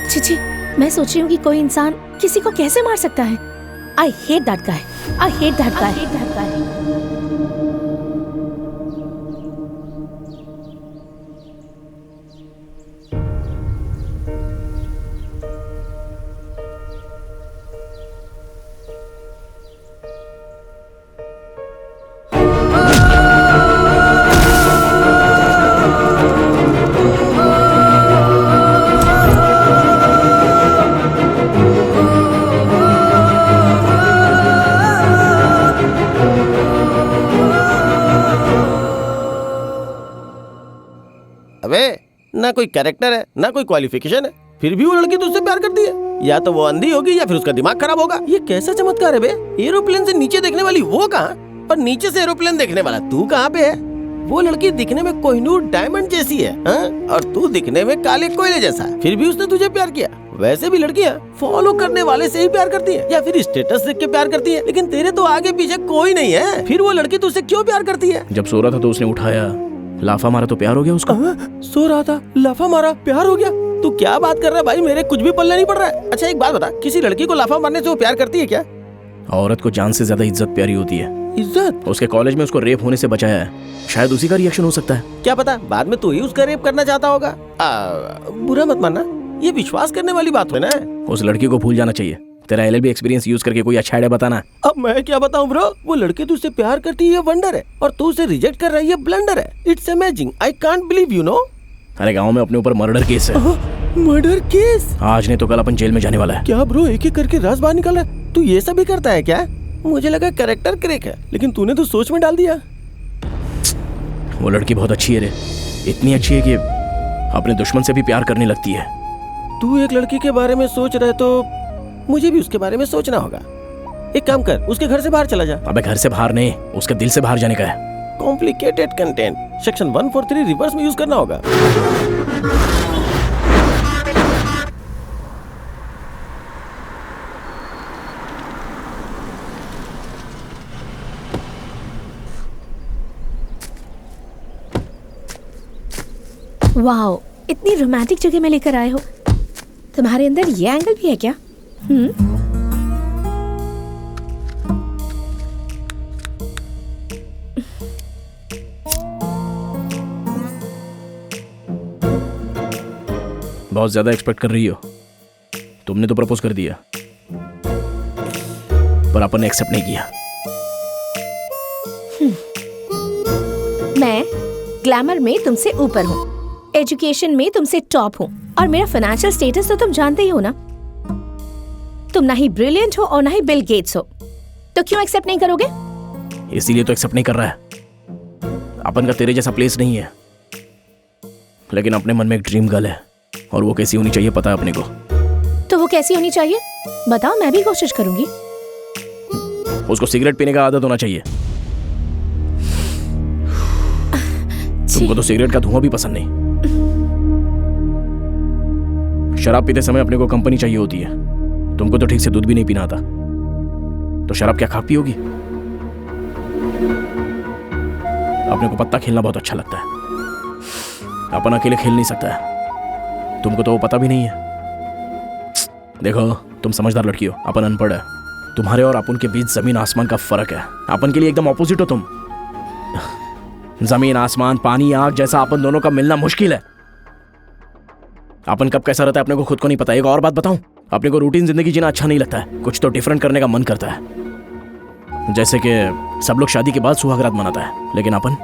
A: Chichi, मैं सोच रही हूँ कि कोई इंसान किसी को कैसे मार सकता है। I hate that guy. I hate that guy. I hate that guy.
F: कोई कैरेक्टर है ना कोई क्वालिफिकेशन है, फिर भी वो लड़की तुझसे प्यार करती है। या तो वो अंधी होगी या फिर उसका दिमाग खराब होगा। ये कैसा चमत्कार है बे? एरोप्लेन से नीचे देखने वाली वो कहाँ और नीचे से एरोप्लेन देखने वाला तू कहाँ पे है? वो लड़की दिखने में कोहिनूर डायमंड जैसी है, हाँ? और तू दिखने में काले कोयले जैसा, फिर भी उसने तुझे प्यार किया। वैसे भी लड़कियाँ फॉलो करने वाले से ही प्यार करती है या फिर स्टेटस देख के प्यार करती है, लेकिन तेरे तो आगे पीछे कोई नहीं है, फिर वो लड़की तुझसे क्यों प्यार करती है?
B: जब सो रहा था तो उसने उठाया, लाफा मारा तो प्यार हो गया उसका।
F: सो रहा था, लाफा मारा, प्यार हो गया? तू क्या बात कर रहा है भाई? मेरे कुछ भी पल्ले नहीं पड़ रहा है। अच्छा एक बात बता, किसी लड़की को लाफा मारने से वो प्यार करती है क्या?
B: औरत को जान से ज्यादा इज्जत प्यारी होती है।
F: इज्जत?
B: उसके कॉलेज में उसको रेप होने से बचाया है, शायद उसी का रिएक्शन हो सकता है।
F: क्या पता बाद में तू ही उसका रेप करना चाहता होगा। बुरा मत मानना, ये विश्वास करने वाली बात है ना।
B: उस लड़की को भूल जाना चाहिए। तेरा LLB एक्सपीरियंस यूज करके कोई अच्छा आइडिया बताना।
F: अब मैं क्या बताऊं ब्रो? वो लड़की तुझसे प्यार करती है ये वंडर है, और तू उसे रिजेक्ट कर रहा है ये ब्लंडर है। It's amazing, I can't believe, you know.
B: अरे गांव में अपने ऊपर मर्डर केस है।
F: Murder case?
B: आज नहीं तो कल अपन जेल में जाने वाला है।
F: क्या ब्रो, एक एक करके राज बाहर निकल रहा है? तू ये सब भी करता है क्या? मुझे लगा कैरेक्टर क्रैक है, लेकिन तूने तो सोच में डाल दिया।
B: वो लड़की बहुत अच्छी है रे, इतनी अच्छी है कि अपने दुश्मन से भी प्यार करने लगती है।
F: तू एक लड़की के बारे में सोच रहा है तो मुझे भी उसके बारे में सोचना होगा। एक काम कर, उसके घर से बाहर चला जा।
B: अबे घर से बाहर नहीं, उसके दिल से बाहर जाने का है।
F: कॉम्प्लिकेटेड कंटेंट, सेक्शन 143 रिवर्स में यूज करना होगा।
A: वाओ, इतनी रोमांटिक जगह में लेकर आए हो। तुम्हारे अंदर ये एंगल भी है क्या?
B: बहुत ज्यादा एक्सपेक्ट कर रही हो। तुमने तो प्रपोज कर दिया, पर अपन ने एक्सेप्ट नहीं किया।
A: मैं ग्लैमर में तुमसे ऊपर हूँ, एजुकेशन में तुमसे टॉप हूँ, और मेरा फाइनेंशियल स्टेटस तो तुम जानते ही हो ना। तुम ना ही ब्रिलियंट हो और ना ही बिल गेट्स हो, तो क्यों एक्सेप्ट नहीं करोगे?
B: इसीलिए तो एक्सेप्ट नहीं कर रहा है। अपन का तेरे जैसा प्लेस नहीं है, लेकिन अपने मन में एक ड्रीम गर्ल है, और वो कैसी होनी चाहिए पता है अपने को।
A: तो वो कैसी होनी चाहिए बताओ, मैं भी कोशिश करूंगी।
B: उसको सिगरेट पीने का आदत होना चाहिए। तुमको तो सिगरेट का धुआं भी पसंद नहीं। शराब पीते समय अपने को कंपनी चाहिए होती है। तुमको तो ठीक से दूध भी नहीं पीना आता, तो शराब क्या खा पियोगी? अपने को पत्ता खेलना बहुत अच्छा लगता है, अपन अकेले खेल नहीं सकता है। तुमको तो वो पता भी नहीं है। देखो, तुम समझदार लड़की हो, अपन अनपढ़ है। तुम्हारे और अपन के बीच जमीन आसमान का फर्क है। अपन के लिए एकदम ऑपोजिट हो तुम। जमीन आसमान, पानी आग जैसा अपन दोनों का मिलना मुश्किल है। अपन कब कैसा रहता है अपने को खुद को नहीं पता। एक और बात बताऊं, अपने को रूटीन जिंदगी जीना अच्छा नहीं लगता है। कुछ तो डिफरेंट करने का मन करता है। जैसे कि सब लोग शादी के बाद सुहागरात मनाता है, लेकिन अपन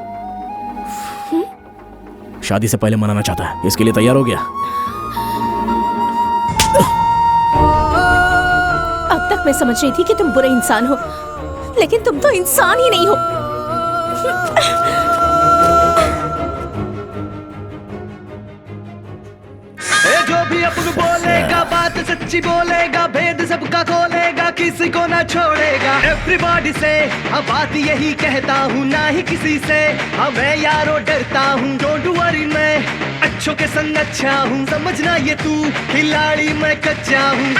B: शादी से पहले मनाना चाहता है। इसके लिए तैयार हो गया?
A: अब तक मैं समझ रही थी कि तुम बुरे इंसान हो, लेकिन तुम तो इंसान ही नहीं हो।
L: जो भी अपन बोलेगा बात सच्ची बोलेगा, भेद सबका खोलेगा, किसी को ना छोड़ेगा। एवरीबॉडी से अब बात यही कहता हूँ, ना ही किसी से मैं यारो डरता हूँ। डोंट वरी, मैं अच्छों के संग अच्छा हूँ, समझना ये तू खिलाड़ी मैं कच्चा हूँ।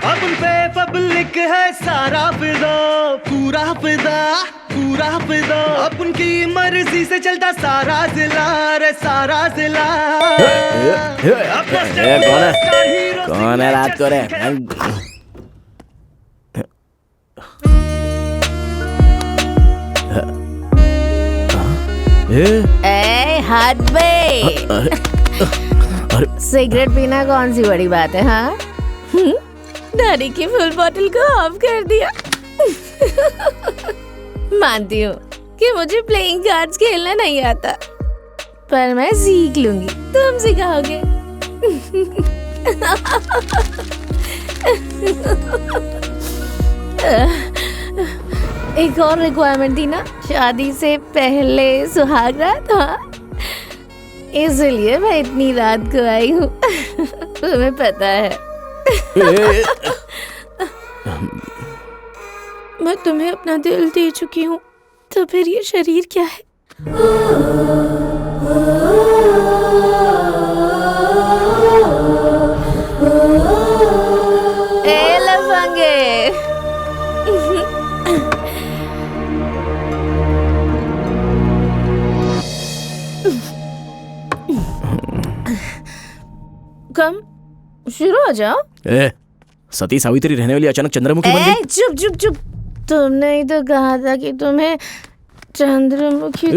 L: अब उन पे पब्लिक है सारा फिदा, पूरा फिदा, पूरा फिदा। अब उनकी मर्जी से चलता सारा जिला, रे सारा जिला।
B: कौन है रात को रे?
A: ए हद बे, सिगरेट पीना कौन सी बड़ी बात है? हाँ, दादी की फुल बोतल को ऑफ कर दिया। मानती हूँ कि मुझे प्लेइंग कार्ड्स खेलना नहीं आता, पर मैं सीख लूंगी, तुम सिखाओगे। एक और रिक्वायरमेंट थी ना, शादी से पहले सुहाग रात। हाँ, इसलिए मैं इतनी रात को आई हूँ। तुम्हें पता है। मैं तुम्हें अपना दिल दे चुकी हूँ, तो फिर ये शरीर क्या है? ए लफंगे, कम शुरू हो जाओ।
B: ए, सती सावित्री रहने वाली अचानक चंद्रमुखी बन गई।
A: चुप चुप चुप, तुमने ही तो कहा था कि तुम्हें चंद्रमुखी।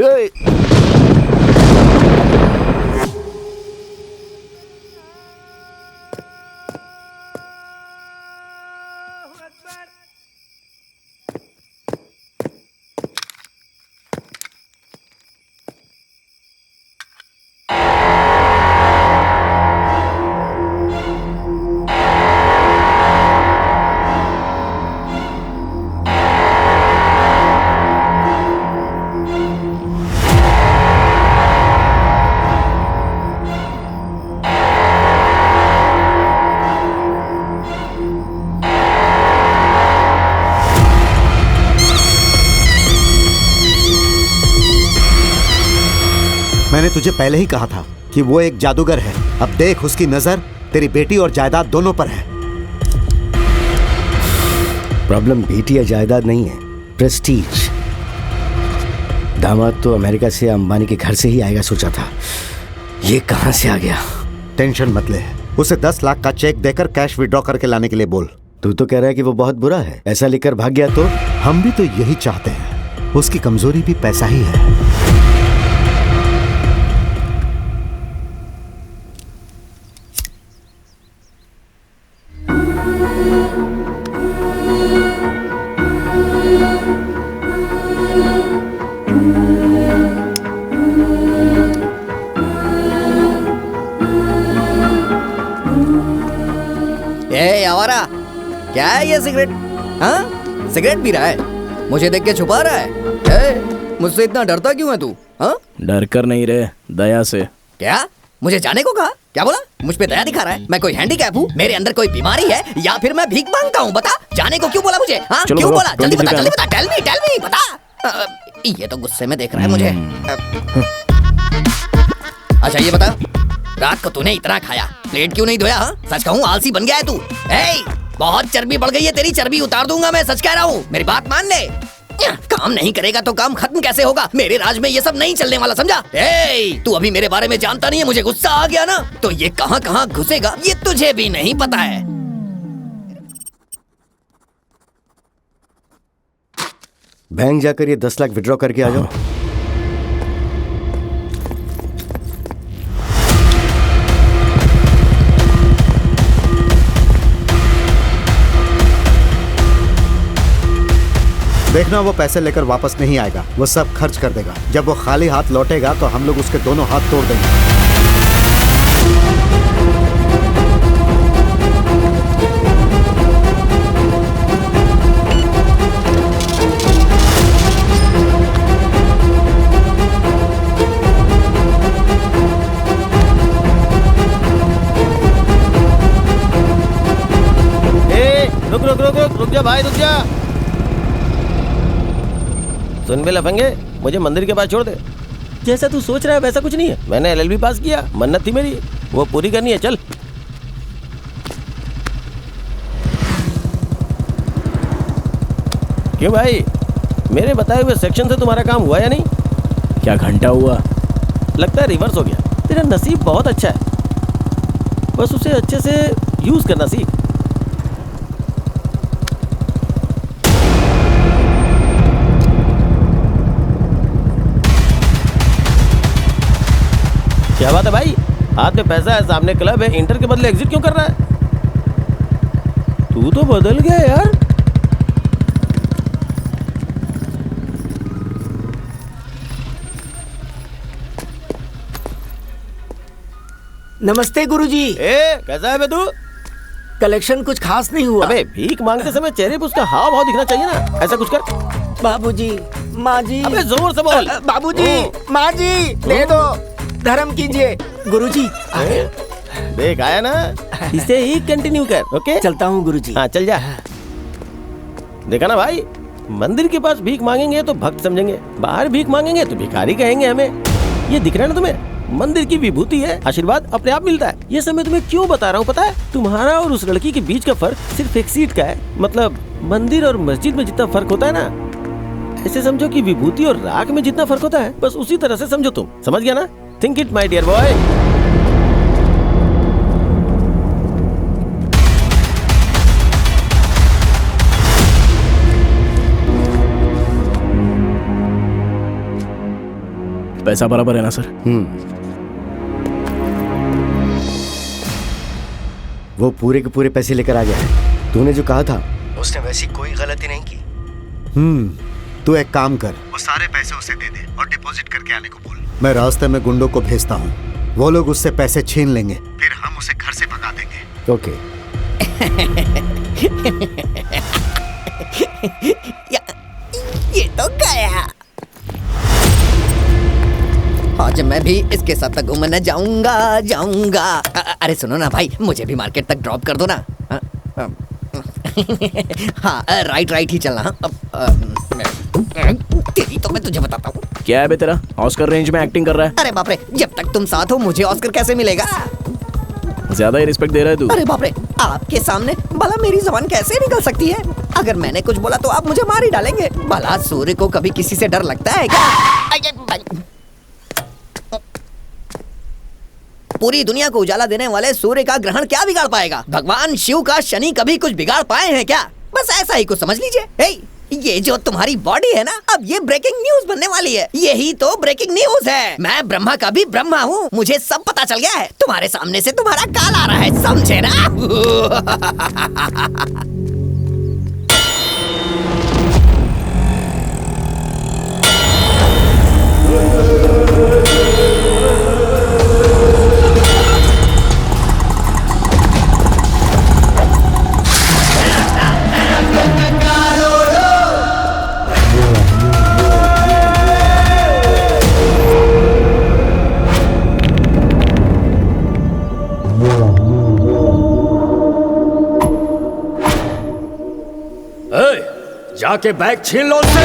E: मैंने तुझे पहले ही कहा था कि वो एक जादूगर है। अब देख, उसकी नजर तेरी बेटी और जायदाद दोनों पर है।
G: प्रॉब्लम बेटी या जायदाद नहीं है, प्रेस्टीज। दामाद तो अमेरिका से अंबानी के घर से ही आएगा सोचा था, ये कहां से आ गया?
E: टेंशन मत ले, उसे 10 लाख का चेक देकर कैश विड्रॉ करके लाने के लिए बोल।
G: तू तो कह रहा है कि वो बहुत बुरा है, ऐसा लेकर भाग गया तो?
E: हम भी तो यही चाहते हैं, उसकी कमजोरी भी पैसा ही है।
J: क्या है ये सिगरेट? हाँ, सिगरेट पी रहा है, मुझे देख के छुपा रहा है। मुझसे इतना डरता क्यों है तू? हाँ,
B: डर कर नहीं रे, दया से।
J: क्या मुझे जाने को कहा? क्या बोला? मुझ पे दया दिखा रहा है? मैं कोई हैंडीकैप हूँ? मेरे अंदर कोई बीमारी है या फिर मैं भीख मांगता हूँ? बता, जाने को क्यों बोला मुझे? हाँ, क्यों बोला? जल्दी बता, जल्दी बता, टेल मी बता। ये तो गुस्से में देख रहा है मुझे। अच्छा ये बता, रात को तूने इतना खाया, प्लेट क्यों नहीं धोया? हाँ, सच कहूँ आलसी बन गया है तू। बहुत चर्बी बढ़ गई है तेरी, चर्बी उतार दूंगा मैं, सच कह रहा हूँ, मेरी बात मान ले। काम नहीं करेगा तो काम खत्म कैसे होगा? मेरे राज में ये सब नहीं चलने वाला, समझा? तू अभी मेरे बारे में जानता नहीं है, मुझे गुस्सा आ गया ना, तो ये कहाँ कहाँ घुसेगा ये तुझे भी नहीं पता है।
G: बैंक जाकर ये 10 लाख विड्रॉ करके आ जाओ।
E: देखना, वो पैसे लेकर वापस नहीं आएगा, वो सब खर्च कर देगा। जब वो खाली हाथ लौटेगा तो हम लोग उसके दोनों हाथ तोड़ देंगे।
F: रुक जा भाई, रुक जा। सुन बे लफंगे, मुझे मंदिर के पास छोड़ दे। जैसा तू सोच रहा है वैसा कुछ नहीं है। मैंने एलएलबी पास किया, मन्नत थी मेरी, वो पूरी करनी है। चल। क्यों भाई, मेरे बताए हुए सेक्शन से तुम्हारा काम हुआ या नहीं?
B: क्या घंटा हुआ?
F: लगता है रिवर्स हो गया। तेरा नसीब बहुत अच्छा है, बस उसे अच्छे से यूज करना सीख। क्या बात है भाई, हाथ में पैसा है, सामने क्लब है, इंटर के बदले एग्जिट क्यों कर रहा है? तू तो बदल गया यार।
J: नमस्ते गुरुजी।
F: कैसा है बे तू?
J: कलेक्शन कुछ खास नहीं हुआ।
F: अबे भीख मांगते समय चेहरे पे उसका हाव भाव दिखना चाहिए ना, ऐसा कुछ कर।
G: बाबूजी, माँ जी।
F: अबे जोर से बोल।
G: बाबूजी, माँ जी, दे दो, धर्म कीजिए। गुरुजी,
F: देख आया ना, इसे ही कंटिन्यू कर। ओके,
G: चलता हूँ गुरुजी।
F: हाँ चल जा। देखा ना भाई, मंदिर के पास भीख मांगेंगे तो भक्त समझेंगे, बाहर भीख मांगेंगे तो भिखारी कहेंगे हमें। ये दिख रहा है ना तुम्हें? मंदिर की विभूति है, आशीर्वाद अपने आप मिलता है। ये सब मैं तुम्हें क्यों बता रहा हूँ पता है? तुम्हारा और उस लड़की के बीच का फर्क सिर्फ एक सीट का है। मतलब मंदिर और मस्जिद में जितना फर्क होता है ना, ऐसे समझो कि विभूति और राख में जितना फर्क होता है, बस उसी तरह से समझो तुम। समझ गया ना? Think it my dear boy.
B: पैसा बराबर है ना सर?
G: वो पूरे के पूरे पैसे लेकर आ गया है। तूने जो कहा था उसने वैसी कोई गलती नहीं की।
E: तू एक काम कर, वो सारे पैसे उसे दे दे और डिपॉजिट करके आने को बोल। मैं रास्ते में गुंडों को भेजता हूँ, वो लोग उससे पैसे छीन लेंगे, फिर हम उसे घर से भगा देंगे।
G: ओके।
J: ये तो गया। आज मैं भी इसके साथ घूमने जाऊंगा। अरे सुनो ना भाई, मुझे भी मार्केट तक ड्रॉप कर दो ना। हाँ राइट ही चलना। तेरी तो मैं तुझे बताता हूँ।
B: क्या है बे तेरा? ऑस्कर रेंज में एक्टिंग कर रहा है?
J: अरे बाप रे, जब तक तुम साथ हो मुझे ऑस्कर कैसे मिलेगा?
B: ज्यादा ही रिस्पेक्ट दे रहा है तू।
J: अरे बाप रे, आपके सामने भला मेरी जबान कैसे निकल सकती है? अगर मैंने कुछ बोला तो आप मुझे मार ही डालेंगे। भला सूर्य को कभी किसी से डर लगता है क्या? पूरी दुनिया को उजाला देने वाले सूर्य का ग्रहण क्या बिगाड़ पाएगा? भगवान शिव का शनि कभी कुछ बिगाड़ पाए हैं क्या? बस ऐसा ही कुछ समझ लीजिए। ये जो तुम्हारी बॉडी है ना, अब ये ब्रेकिंग न्यूज बनने वाली है। यही तो ब्रेकिंग न्यूज है। मैं ब्रह्मा का भी ब्रह्मा हूँ, मुझे सब पता चल गया है। तुम्हारे सामने से तुम्हारा काल आ रहा है, समझे ना?
C: जाके बैग छीन लो उससे।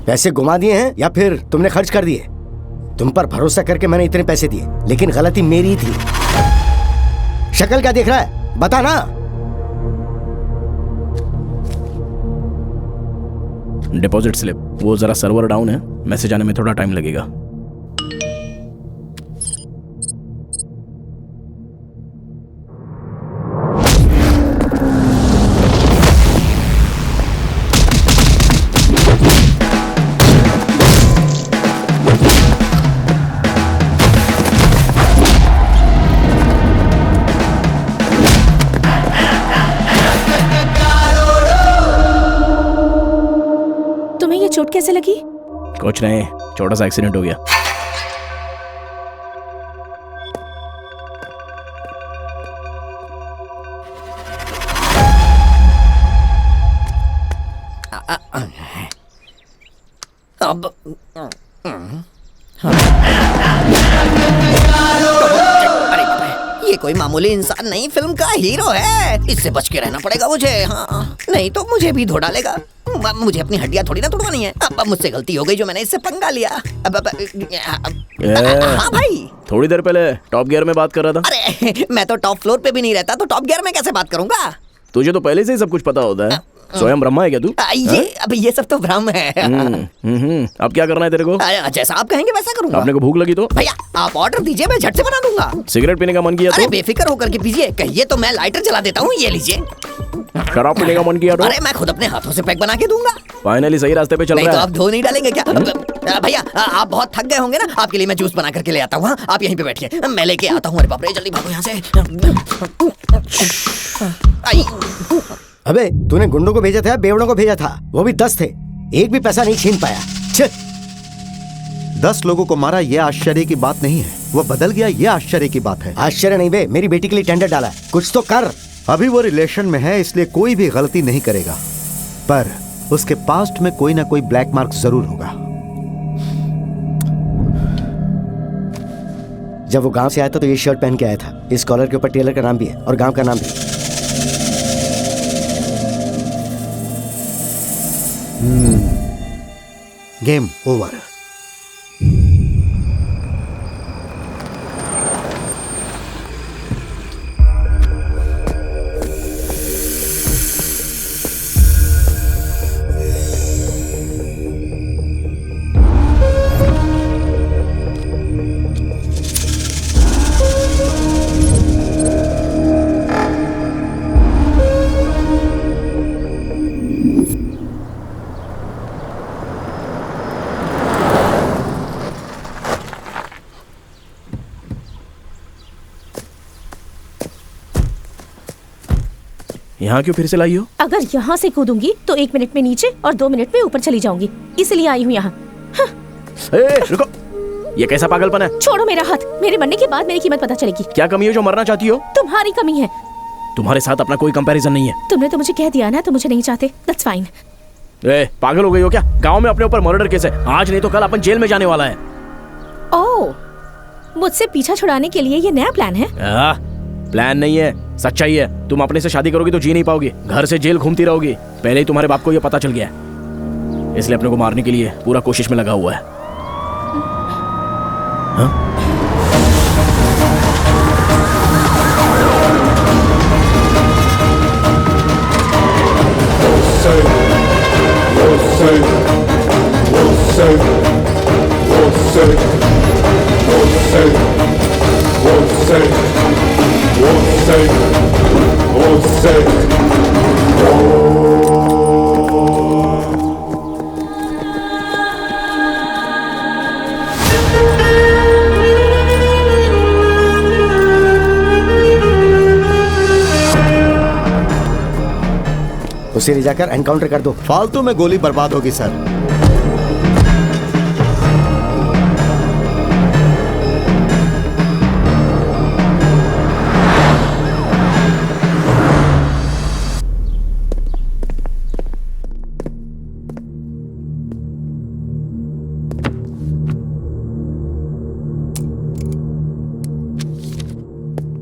G: पैसे घुमा दिए हैं या फिर तुमने खर्च कर दिए? तुम पर भरोसा करके मैंने इतने पैसे दिए, लेकिन गलती मेरी थी। शक्ल क्या देख रहा है, बता ना।
B: डिपॉजिट स्लिप, वो जरा सर्वर डाउन है, मैसेज आने में थोड़ा टाइम लगेगा।
A: चोट कैसे लगी?
B: कुछ नहीं, छोटा सा एक्सीडेंट हो गया।
J: अब ये कोई मामूली इंसान नहीं, फिल्म का हीरो है। इससे बच के रहना पड़ेगा मुझे। हाँ, नहीं तो मुझे भी धो डालेगा। मुझे अपनी हड्डियां थोड़ी ना तोड़वानी है। अब मुझसे गलती हो गई जो मैंने इससे पंगा लिया। हाँ भाई,
B: थोड़ी देर पहले टॉप गियर में बात कर रहा था।
J: अरे मैं तो टॉप फ्लोर पे भी नहीं रहता, तो टॉप गियर में कैसे बात करूंगा?
B: तुझे तो पहले से ही सब कुछ पता होता है। स्वयं ब्रह्मा है क्या तू?
J: ये सब तो भ्रम है।
B: अब क्या करना है तेरे को?
J: जैसा आप कहेंगे वैसा करूंगा।
B: आपने को भूख लगी तो
J: भैया आप ऑर्डर दीजिए, मैं झट से बना दूंगा।
B: सिगरेट पीने का मन किया तो?
J: अरे बेफिक्र होकर के पीजिए, कहिए तो मैं लाइटर जला देता हूँ। ये लीजिए।
B: शराब पीने का मन किया तो?
J: अरे मैं खुद अपने हाथों से पैक बना के दूंगा।
B: फाइनली सही रास्ते पे चल रहा है।
J: नहीं तो आप धो नहीं डालेंगे क्या? भैया आप बहुत थक गए होंगे ना, आपके लिए मैं जूस बना करके ले आता हूँ। आप यहीं पे बैठिए, मैं लेके आता हूँ। अरे बाप रे, जल्दी भागो यहाँ से।
G: अबे तूने गुंडों को भेजा था या बेवड़ों को भेजा था? वो भी 10 थे। एक भी पैसा नहीं छीन पाया। छे!
E: 10 लोगों को मारा ये आश्चर्य की बात नहीं है, वो बदल गया ये आश्चर्य की बात है।
G: आश्चर्य नहीं बे, मेरी बेटी के लिए टेंडर डाला है, कुछ तो कर।
E: अभी वो रिलेशन में है इसलिए कोई भी गलती नहीं करेगा, पर उसके पास्ट में कोई ना कोई ब्लैक मार्क जरूर होगा।
G: जब वो गांव से आया था तो ये शर्ट पहन के आया था। इस कॉलर के ऊपर टेलर का नाम भी है और गांव का नाम भी।
E: Game over.
B: यहाँ क्यों फिर से लाई हो?
A: अगर यहाँ से कूदूंगी तो 1 मिनट में नीचे और 2 मिनट में ऊपर चली जाऊंगी, इसलिए आई हूँ यहाँ।
B: रुको, ये कैसा पागलपन है?
A: छोड़ो मेरा हाथ, मेरे मरने के बाद मेरी कीमत पता चलेगी।
B: क्या कमी है जो मरना चाहती हो?
A: तुम्हारी कमी है।
B: तुम्हारे साथ अपना कोई कंपैरिजन नहीं है।
A: तुमने तो मुझे कह दिया ना, तो मुझे नहीं चाहते। That's fine.
B: पागल हो गई हो क्या? गांव में अपने ऊपर मर्डर केस है, आज नहीं तो कल अपन जेल में जाने वाला है।
A: ओह, मुझसे पीछा छुड़ाने के लिए ये नया प्लान है?
B: प्लान नहीं है, सच्चाई है। तुम अपने से शादी करोगी तो जी नहीं पाओगी, घर से जेल घूमती रहोगी। पहले ही तुम्हारे बाप को ये पता चल गया है, इसलिए अपने को मारने के लिए पूरा कोशिश में लगा हुआ है। हाँ?
G: उसे ले जाकर एनकाउंटर कर दो।
E: फालतू में गोली बर्बाद होगी सर।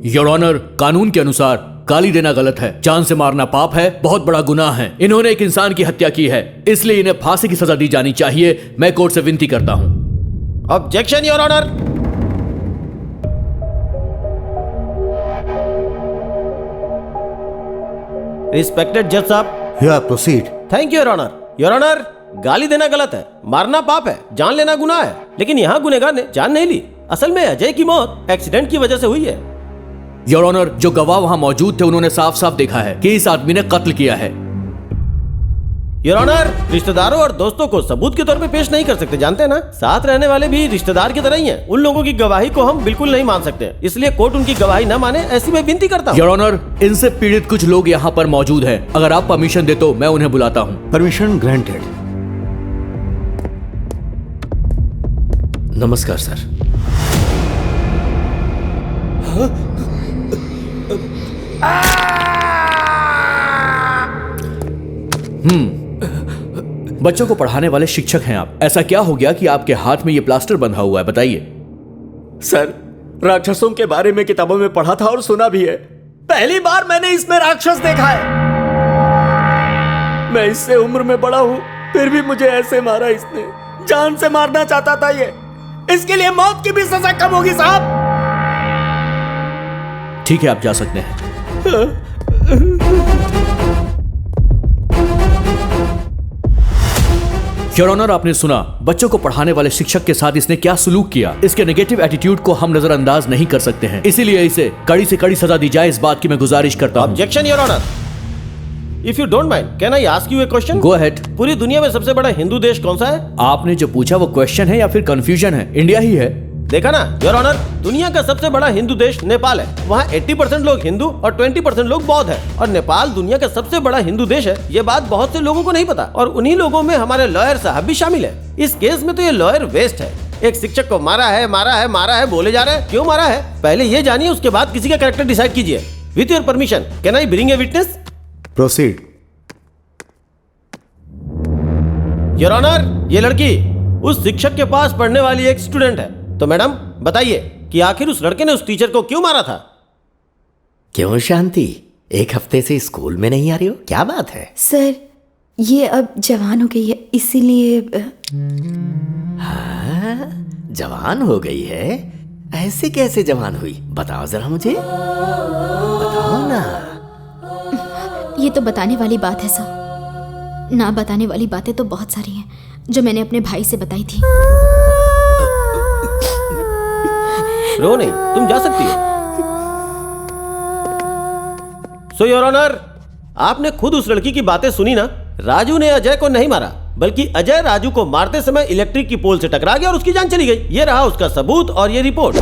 K: योर ऑनर, कानून के अनुसार गाली देना गलत है, जान से मारना पाप है, बहुत बड़ा गुनाह है। इन्होंने एक इंसान की हत्या की है, इसलिए इन्हें फांसी की सजा दी जानी चाहिए। मैं कोर्ट से विनती करता हूं।
F: Objection your honour. रिस्पेक्टेड जज साहब।
E: या proceed.
F: Thank you your honour. Your honour, गाली देना गलत है, मारना पाप है, जान लेना गुनाह है, लेकिन यहाँ गुनहगार ने जान नहीं ली। असल में अजय की मौत एक्सीडेंट की वजह से हुई है।
K: योर ऑनर, जो गवाह वहां मौजूद थे उन्होंने साफ साफ देखा है कि इस आदमी ने कत्ल किया है।
F: योर ऑनर, रिश्तेदारों और दोस्तों को सबूत के तौर पे पेश नहीं कर सकते, जानते हैं ना। साथ रहने वाले भी रिश्तेदार की तरह ही हैं। उन लोगों की गवाही को हम बिल्कुल नहीं मान सकते, इसलिए कोर्ट उनकी गवाही न माने ऐसी मैं विनती करता हूँ।
K: योर ऑनर, इनसे पीड़ित कुछ लोग यहाँ पर मौजूद हैं। अगर आप परमिशन दे तो मैं उन्हें बुलाता हूँ।
E: Permission granted.
C: नमस्कार सर।
K: बच्चों को पढ़ाने वाले शिक्षक हैं आप। ऐसा क्या हो गया कि आपके हाथ में ये प्लास्टर बंधा हुआ है, बताइए।
C: सर, राक्षसों के बारे में किताबों में पढ़ा था और सुना भी है। पहली बार मैंने इसमें राक्षस देखा है। मैं इससे उम्र में बड़ा हूं, फिर भी मुझे ऐसे मारा इसने। जान से मारना चाहता था ये। इसके लिए मौत की भी सजा कम होगी साहब।
K: ठीक है, आप जा सकते हैं। योर ऑनर, आपने सुना बच्चों को पढ़ाने वाले शिक्षक के साथ इसने क्या सलूक किया। इसके नेगेटिव एटीट्यूड को हम नजरअंदाज नहीं कर सकते हैं, इसीलिए इसे कड़ी से कड़ी सजा दी जाए, इस बात की मैं गुजारिश करता हूं।
F: Objection your honour. If you don't mind, can I ask you a question?
K: Go ahead.
F: पूरी दुनिया में सबसे बड़ा हिंदू देश कौन सा है?
K: आपने जो पूछा वो क्वेश्चन है या फिर कंफ्यूजन है? इंडिया ही है।
F: देखा ना योर ऑनर, दुनिया का सबसे बड़ा हिंदू देश नेपाल है। वहाँ 80% लोग हिंदू और 20% लोग बौद्ध है। और नेपाल दुनिया का सबसे बड़ा हिंदू देश है, ये बात बहुत से लोगों को नहीं पता। और उन्हीं लोगों में हमारे लॉयर साहब भी शामिल है। इस केस में तो ये लॉयर वेस्ट है। एक शिक्षक को मारा है बोले जा रहे हैं। क्यों मारा है पहले ये जानिए, उसके बाद किसी का कैरेक्टर डिसाइड कीजिए। With your permission can I bring a witness?
E: Proceed.
F: Your honour, ये लड़की उस शिक्षक के पास पढ़ने वाली एक स्टूडेंट है। तो मैडम बताइए कि आखिर उस लड़के ने उस टीचर को क्यों मारा था?
C: क्यों शांति, एक हफ्ते से स्कूल में नहीं आ रही हो, क्या बात है?
H: सर ये अब जवान हो गई है इसीलिए।
C: हाँ, जवान हो गई है? ऐसे कैसे जवान हुई, बताओ जरा मुझे, बताओ ना।
I: ये तो बताने वाली बात है सर। ना बताने वाली बातें तो बहुत सारी हैं जो मैंने अपने भाई से बताई थी।
F: रो नहीं, तुम जा सकती हो। सो योर ऑनर, आपने खुद उस लड़की की बातें सुनी ना। राजू ने अजय को नहीं मारा, बल्कि अजय राजू को मारते समय इलेक्ट्रिक की पोल से टकरा गया और उसकी जान चली गई। ये रहा उसका सबूत और ये रिपोर्ट।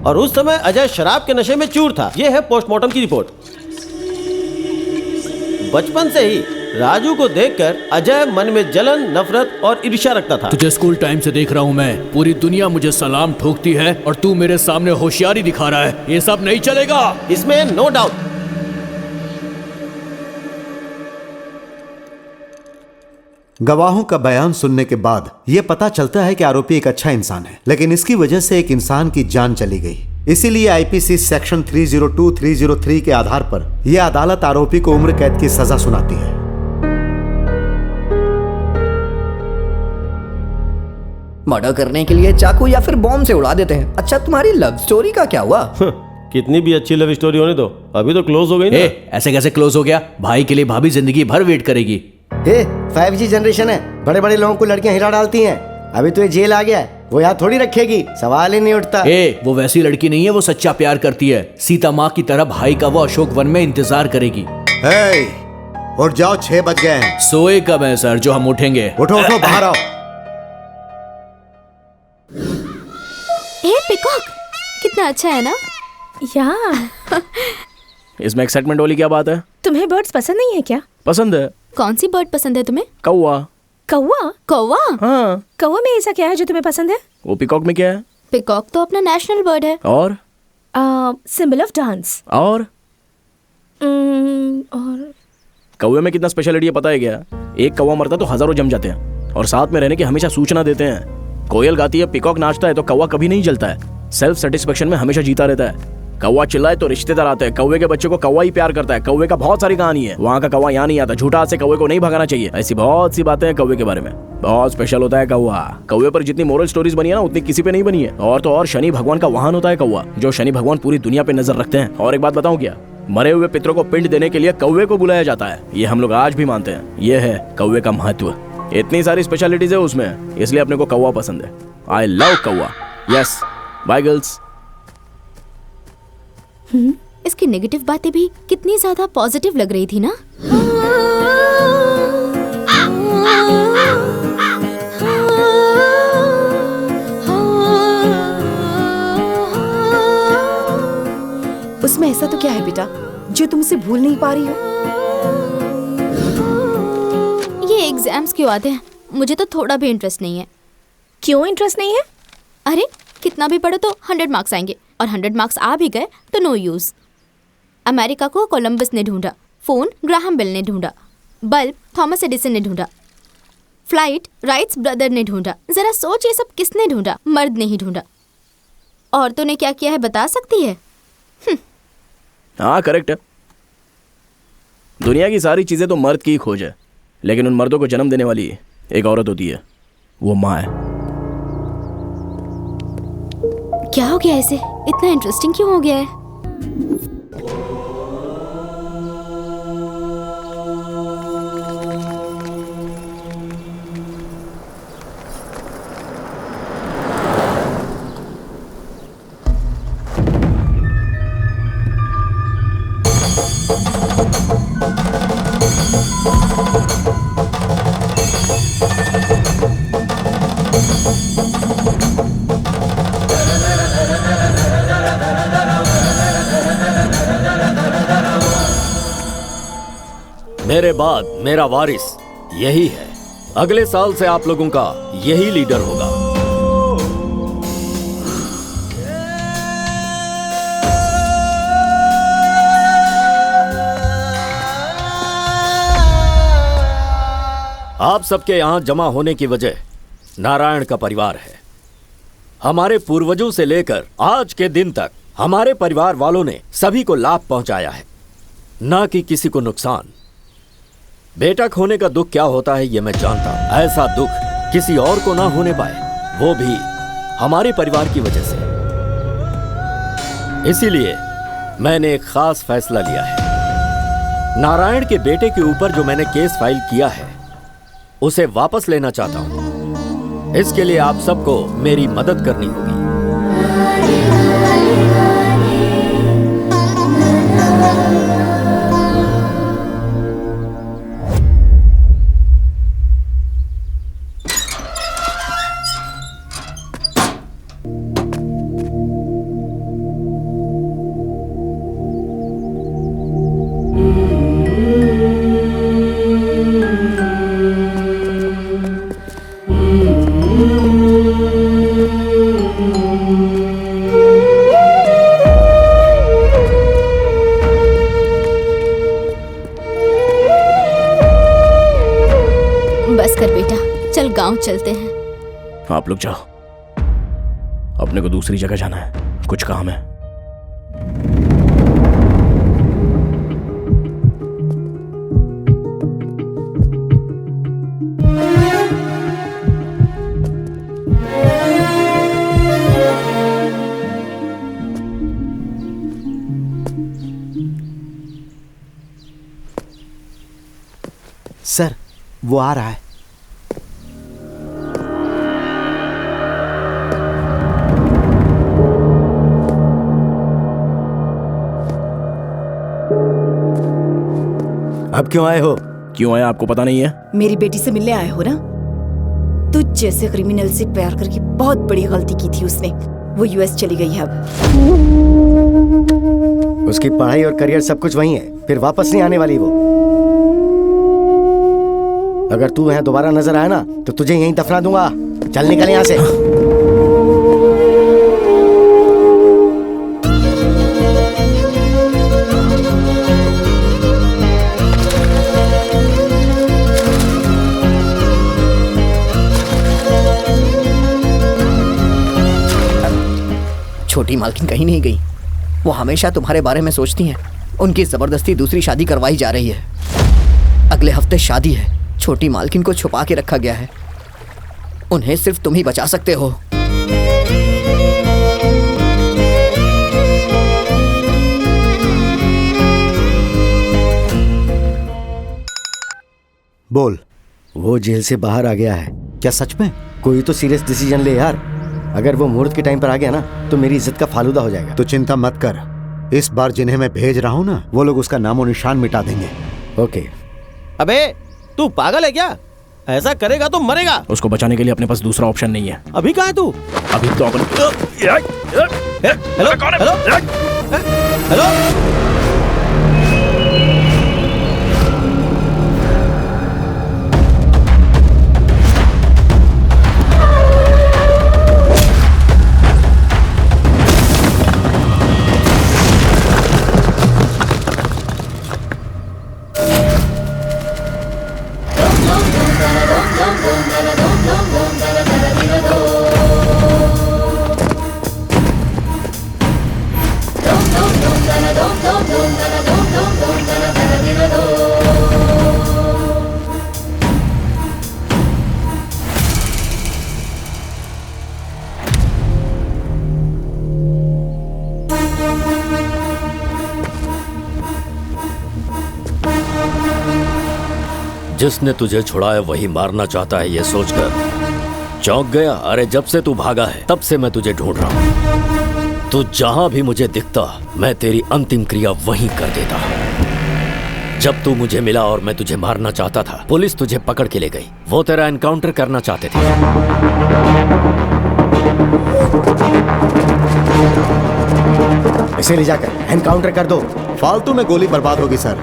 F: और उस समय अजय शराब के नशे में चूर था। यह है पोस्टमार्टम की रिपोर्ट। बचपन से ही राजू को देखकर अजय मन में जलन, नफरत और ईर्ष्या रखता था।
K: तुझे स्कूल टाइम से देख रहा हूँ मैं। पूरी दुनिया मुझे सलाम ठोकती है और तू मेरे सामने होशियारी दिखा रहा है। ये सब नहीं चलेगा।
F: इसमें नो डाउट।
E: गवाहों का बयान सुनने के बाद यह पता चलता है कि आरोपी एक अच्छा इंसान है, लेकिन इसकी वजह से एक इंसान की जान चली गई। इसीलिए आईपीसी सेक्शन 302, 303 के आधार पर यह अदालत आरोपी को उम्र कैद की सजा सुनाती है।
J: मर्डर करने के लिए चाकू या फिर बॉम्ब से उड़ा देते हैं। अच्छा, तुम्हारी लव स्टोरी का क्या हुआ?
F: कितनी भी अच्छी लव स्टोरी होने दो, अभी तो क्लोज हो गई ना।
K: ऐसे कैसे क्लोज हो गया? भाई के लिए भाभी जिंदगी भर वेट करेगी।
G: 5G जनरेशन है, बड़े बड़े लोगों को लड़कियां हिला डालती हैं। अभी तो ये जेल आ गया है, वो यहाँ थोड़ी रखेगी, सवाल ही नहीं उठता।
K: वो वैसी लड़की नहीं है, वो सच्चा प्यार करती है। सीता माँ की तरह भाई का वो अशोक वन में इंतजार करेगी।
E: उठ जाओ, 6 बज गए हैं।
K: सोए कब है सर जो हम उठेंगे?
E: उठो उठो, बाहर आओ।
I: पिकॉक कितना अच्छा है ना?
A: या
B: इसमें एक्साइटमेंट वाली क्या बात है?
A: तुम्हें बर्ड्स पसंद नहीं है क्या?
B: पसंद है।
I: कौन सी बर्ड पसंद है तुम्हें?
B: कौवा।
A: कौवा?
I: कौवा?
B: हाँ।
A: कौवा में ऐसा क्या है जो तुम्हें पसंद है?
B: वो पिकॉक में क्या है?
I: पिकॉक तो अपना नेशनल बर्ड है।
B: और
A: सिंबल ऑफ डांस।
B: और
A: और
B: कौवे में कितना स्पेशलिटी है पता है क्या? एक कौवा मरता तो हजारों जम जाते हैं और साथ में रहने की हमेशा सूचना देते हैं। कोयल गाती है, पिकॉक नाचता है, तो कौवा कभी नहीं जलता है। सेल्फ सेटिस्फेक्शन में हमेशा जीता रहता है। कौवा चिल्लाए तो रिश्तेदार आते हैं। कौवे के बच्चे को कौवा ही प्यार करता है। कौवे का बहुत सारी कहानी है। वहाँ का कौवा यहाँ नहीं आता। झूठा से कौवे को नहीं भगाना चाहिए। ऐसी बहुत सी बातें हैं कौवे के बारे में। बहुत स्पेशल होता है कौवा। कौवे पर जितनी मोरल स्टोरीज बनी है ना, उतनी किसी पे नहीं बनी है। और तो और शनि भगवान का वाहन होता है कौवा, जो शनि भगवान पूरी दुनिया पे नजर रखते हैं। और एक बात बताऊं क्या? मरे हुए पितरों को पिंड देने के लिए कौवे को बुलाया जाता है। ये हम लोग आज भी मानते हैं। ये है कौवे का महत्व। इतनी सारी स्पेशलिटीज है उसमें, इसलिए अपने को कौवा पसंद है। आई लव कौवा। Yes, bye girls.
I: इसकी नेगेटिव बातें भी कितनी ज्यादा पॉजिटिव लग रही थी ना।
H: उसमें ऐसा तो क्या है बेटा जो तुमसे भूल नहीं पा रही हो?
I: ये एग्जाम्स क्यों आते हैं? मुझे तो थोड़ा भी इंटरेस्ट नहीं है।
A: क्यों इंटरेस्ट नहीं है?
I: अरे कितना भी पढ़ो तो 100 मार्क्स आएंगे, और 100 मार्क्स आ भी गए तो नो यूज। अमेरिका को कोलंबस ने ढूंढा, फोन ग्राहम बेल ने ढूंढा, बल्ब थॉमस एडिसन ने ढूंढा, फ्लाइट राइट्स ब्रदर ने ढूंढा। जरा सोच, ये सब किसने ढूंढा? मर्द ने ही ढूंढा। औरतों ने क्या किया है बता सकती है?
B: हाँ, करेक्ट है। दुनिया की सारी चीजें तो मर्द की ही खोज है, लेकिन उन मर्दों को जन्म देने वाली एक औरत होती है, वो माँ है।
I: क्या हो गया इसे? इतना इंटरेस्टिंग क्यों हो गया है?
C: मेरे बाद मेरा वारिस यही है। अगले साल से आप लोगों का यही लीडर होगा। आप सबके यहां जमा होने की वजह नारायण का परिवार है। हमारे पूर्वजों से लेकर आज के दिन तक हमारे परिवार वालों ने सभी को लाभ पहुंचाया है, ना कि किसी को नुकसान। बेटा खोने का दुख क्या होता है ये मैं जानता हूं। ऐसा दुख किसी और को ना होने पाए, वो भी हमारे परिवार की वजह से। इसीलिए मैंने एक खास फैसला लिया है। नारायण के बेटे के ऊपर जो मैंने केस फाइल किया है उसे वापस लेना चाहता हूं। इसके लिए आप सबको मेरी मदद करनी होगी।
I: बस कर बेटा, चल गांव चलते हैं।
B: आप लोग जाओ, अपने को दूसरी जगह जाना है, कुछ काम है।
E: सर, वो आ रहा है।
G: अब क्यों आए हो?
B: क्यों आया आपको पता नहीं है?
H: मेरी बेटी से मिलने आए हो ना? तुझ जैसे क्रिमिनल से प्यार करके बहुत बड़ी गलती की थी उसने। वो यूएस चली गई है अब।
G: उसकी पढ़ाई और करियर सब कुछ वही है, फिर वापस नहीं आने वाली वो। अगर तू यहाँ दोबारा नजर आया ना तो तुझे यहीं दफना दूंगा। चल निकल यहाँ से।
J: छोटी मालकिन कहीं नहीं गई। वो हमेशा तुम्हारे बारे में सोचती हैं। उनकी जबरदस्ती दूसरी शादी करवाई जा रही है। अगले हफ्ते शादी है। छोटी मालकिन को छुपा के रखा गया है। उन्हें सिर्फ तुम ही बचा सकते हो।
E: बोल।
G: वो जेल से बाहर आ गया है।
E: क्या सच में?
G: कोई तो सीरियस डिसीजन ले यार। अगर वो मुहूर्त के टाइम पर आ गया ना तो मेरी इज्जत का फालूदा हो जाएगा।
E: तो चिंता मत कर, इस बार जिन्हें मैं भेज रहा हूँ ना, वो लोग उसका नामो निशान मिटा देंगे।
G: ओके।
F: अबे तू पागल है क्या? ऐसा करेगा तो मरेगा।
B: उसको बचाने के लिए अपने पास दूसरा ऑप्शन नहीं है।
F: अभी कहाँ है तू?
B: अभी तो अपन
F: हेलो हेलो हेलो।
C: जिसने तुझे छुड़ाया वही मारना चाहता है, ये सोचकर चौंक गया। अरे जब से तू भागा है तब से मैं तुझे ढूंढ रहा हूं। तू जहां भी मुझे दिखता मैं तेरी अंतिम क्रिया वहीं कर देता। जब तू मुझे मिला और मैं तुझे मारना चाहता था, पुलिस तुझे पकड़ के ले गई। वो तेरा एनकाउंटर करना चाहते थे।
G: इसे ले जाकर एनकाउंटर कर दो।
E: फालतू में गोली बर्बाद होगी सर।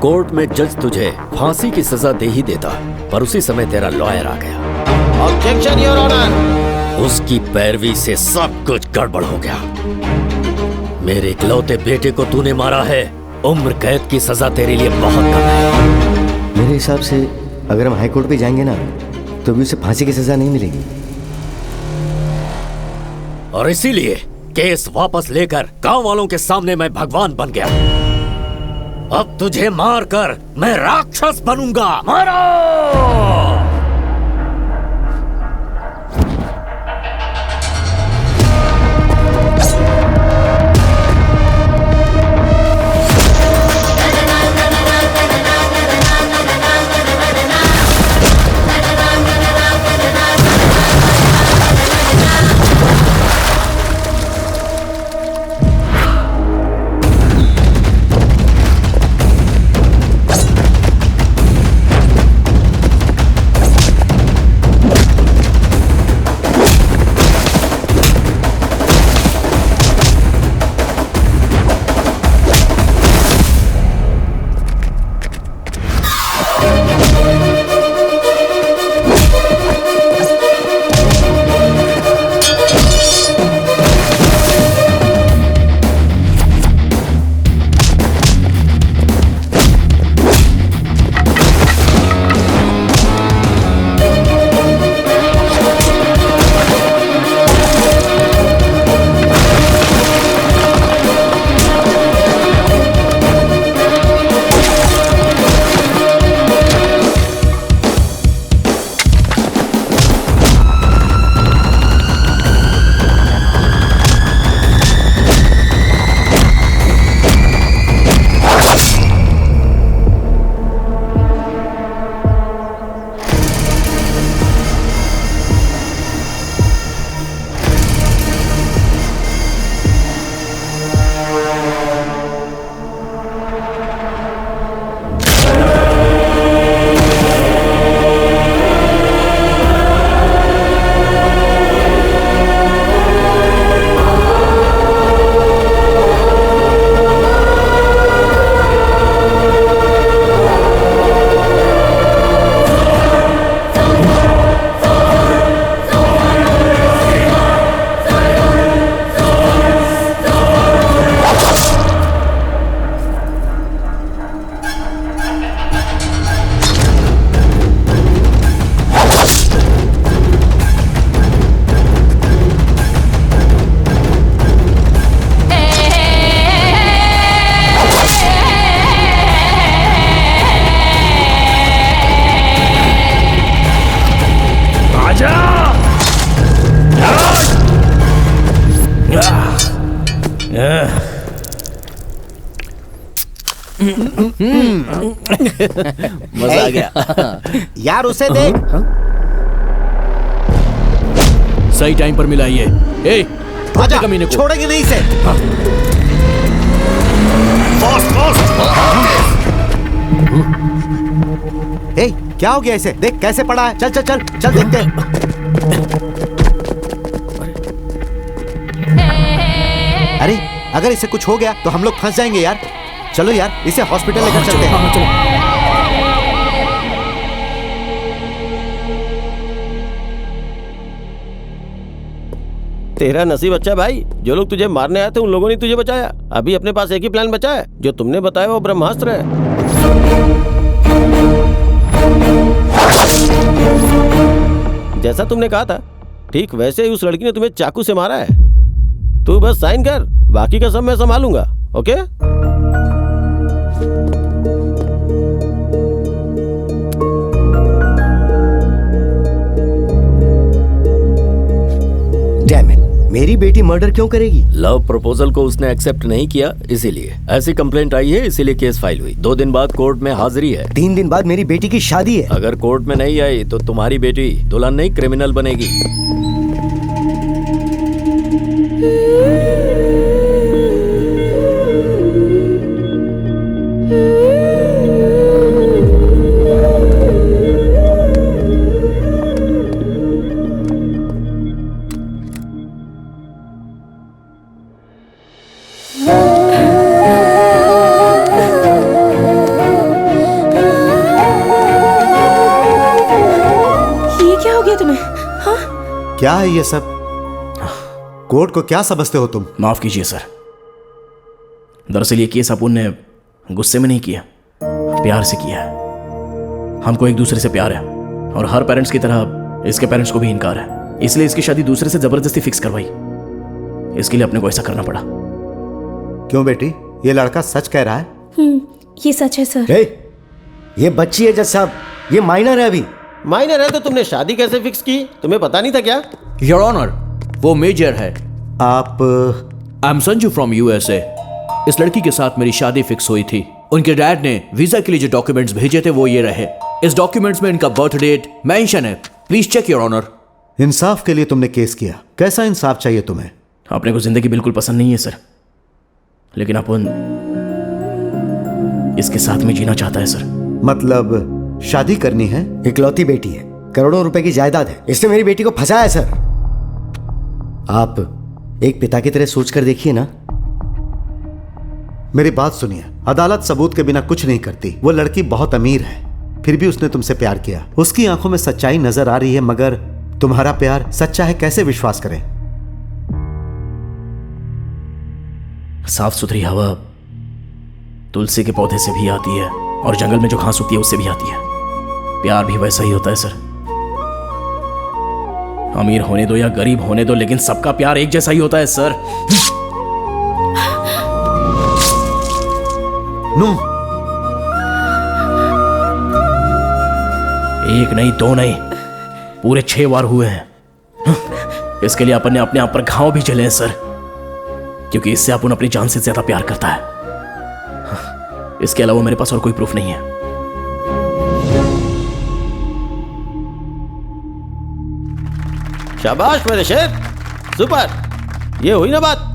C: कोर्ट में जज तुझे फांसी की सजा दे ही देता, पर उसी समय तेरा लॉयर आ गया।
F: Objection your honour.
C: उसकी पैरवी से सब कुछ गड़बड़ हो गया। मेरे इकलौते बेटे को तूने मारा है, उम्र कैद की सजा तेरे लिए बहुत कम है।
G: मेरे हिसाब से अगर हम हाई कोर्ट पे जाएंगे ना, तो भी उसे फांसी की सजा नहीं मिलेगी।
C: और इसीलिए केस वापस लेकर गांव वालों के सामने मैं भगवान बन गया। अब तुझे मारकर मैं राक्षस बनूंगा। मारो!
F: मजा आ गया।
E: यार उसे देख।
K: सही टाइम पर मिला ये। ए,
E: आजा,
K: कमीने को
E: छोड़ेंगे नहीं इसे। ए, क्या हो गया इसे? देख कैसे पड़ा है। चल चल चल चल देखते हैं। अरे अगर इसे कुछ हो गया तो हम लोग फंस जाएंगे यार। चलो यार इसे हॉस्पिटल लेकर चलते हैं।
F: तेरा नसीब अच्छा भाई, जो लोग तुझे मारने आए थे उन लोगों ने तुझे बचाया। अभी अपने पास एक ही प्लान बचा है, जो तुमने बताया वो ब्रह्मास्त्र है। जैसा तुमने कहा था ठीक वैसे ही उस लड़की ने तुम्हें चाकू से मारा है। तू बस साइन कर, बाकी का सब मैं संभालूंगा। ओके?
G: डैम इट, मेरी बेटी मर्डर क्यों करेगी?
C: लव प्रपोजल को उसने एक्सेप्ट नहीं किया, इसीलिए ऐसी कंप्लेंट आई है, इसीलिए केस फाइल हुई। 2 दिन बाद कोर्ट में हाजिरी है।
G: 3 दिन बाद मेरी बेटी की शादी है।
C: अगर कोर्ट में नहीं आई तो तुम्हारी बेटी दुल्हन नहीं क्रिमिनल बनेगी।
E: क्या है ये सब? कोर्ट को क्या समझते हो तुम?
B: माफ कीजिए सर, दरअसल ये केस अपुन ने गुस्से में नहीं किया, प्यार से किया है। हमको एक दूसरे से प्यार है और हर पेरेंट्स की तरह इसके पेरेंट्स को भी इनकार है, इसलिए इसकी शादी दूसरे से जबरदस्ती फिक्स करवाई। इसके लिए अपने को ऐसा करना पड़ा।
E: क्यों बेटी, ये लड़का सच कह रहा है?
A: ये सच है सर।
G: ये बच्ची है जज साहब, ये माइनर है अभी।
F: माइनर है तो तुमने शादी कैसे फिक्स की? तुम्हें पता नहीं था क्या?
K: योर ऑनर, वो मेजर है।
E: आप?
K: I am Sanju from USA. इस लड़की के साथ मेरी शादी फिक्स हुई थी। उनके डैड ने वीजा के लिए जो डॉक्यूमेंट्स भेजे थे वो ये रहे। इस डॉक्यूमेंट्स में इनका बर्थ डेट मेंशन है। Please check your honour.
E: इंसाफ के लिए तुमने केस किया, कैसा इंसाफ चाहिए तुम्हें?
B: अपने को जिंदगी बिल्कुल पसंद नहीं है सर, लेकिन अपन इसके साथ में जीना चाहता है सर।
E: मतलब शादी करनी है?
G: इकलौती बेटी है, करोड़ों रुपए की जायदाद है, इसने मेरी बेटी को फंसाया है सर। आप एक पिता की तरह सोच कर देखिए ना।
E: मेरी बात सुनिए, अदालत सबूत के बिना कुछ नहीं करती। वो लड़की बहुत अमीर है, फिर भी उसने तुमसे प्यार किया। उसकी आंखों में सच्चाई नजर आ रही है, मगर तुम्हारा प्यार सच्चा है, कैसे विश्वास करें?
B: साफ सुथरी हवा तुलसी के पौधे से भी आती है और जंगल में जो घास उगती है उससे भी आती है। प्यार भी वैसा ही होता है सर। अमीर होने दो या गरीब होने दो, लेकिन सबका प्यार एक जैसा ही होता है सर।
E: नो,
B: एक नहीं, दो नहीं, पूरे 6 बार हुए हैं। इसके लिए अपन ने अपने आप पर घाव भी झेले हैं सर, क्योंकि इससे अपन अपनी जान से ज्यादा प्यार करता है। इसके अलावा मेरे पास और कोई प्रूफ नहीं है।
F: शाबाश मेरे शेर, सुपर। ये हुई ना बात।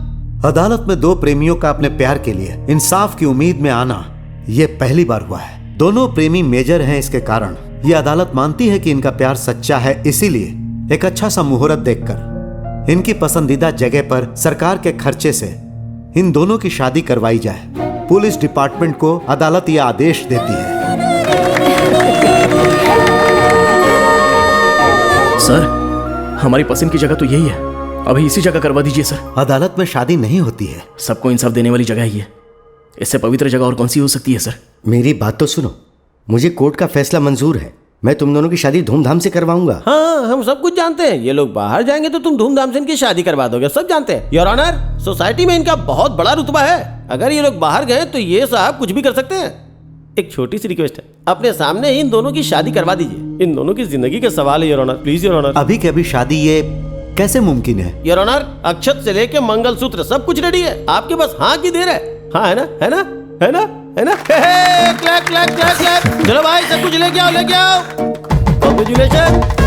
E: अदालत में 2 प्रेमियों का अपने प्यार के लिए इंसाफ की उम्मीद में आना यह पहली बार हुआ है। दोनों प्रेमी मेजर हैं, इसके कारण यह अदालत मानती है कि इनका प्यार सच्चा है। इसीलिए एक अच्छा सा मुहूर्त देखकर इनकी पसंदीदा जगह पर सरकार के खर्चे से इन दोनों की शादी करवाई जाए। पुलिस डिपार्टमेंट को अदालत यह आदेश देती है।
B: सर, हमारी पसंद की जगह तो यही है, अभी इसी जगह करवा दीजिए सर।
E: अदालत में शादी नहीं होती है।
B: सबको इंसाफ देने वाली जगह ही है, इससे पवित्र जगह और कौन सी हो सकती है सर?
G: मेरी बात तो सुनो, मुझे कोर्ट का फैसला मंजूर है। मैं तुम दोनों की शादी धूमधाम से करवाऊंगा।
F: हाँ, हम सब कुछ जानते हैं। ये लोग बाहर जाएंगे तो तुम धूमधाम से इनकी शादी करवा दोगे, सब जानते हैं। योर ऑनर, सोसाइटी में इनका बहुत बड़ा रुतबा है। अगर ये लोग बाहर गए तो ये साहब कुछ भी कर सकते हैं। एक छोटी सी रिक्वेस्ट है, अपने सामने ही इन दोनों की शादी करवा दीजिए। इन दोनों की जिंदगी का सवाल है your honour, please your honour.
E: अभी के अभी शादी ये कैसे मुमकिन है?
F: योर ऑनर, अक्षत से लेके मंगलसूत्र सब कुछ रेडी है, आपके बस हाँ की देर है। हाँ, है ना, है ना, है ना, है ना? Clap clap clap clap. चलो भाई, सब कुछ लेके आओ, लेके आओ। कांग्रेचुलेशन।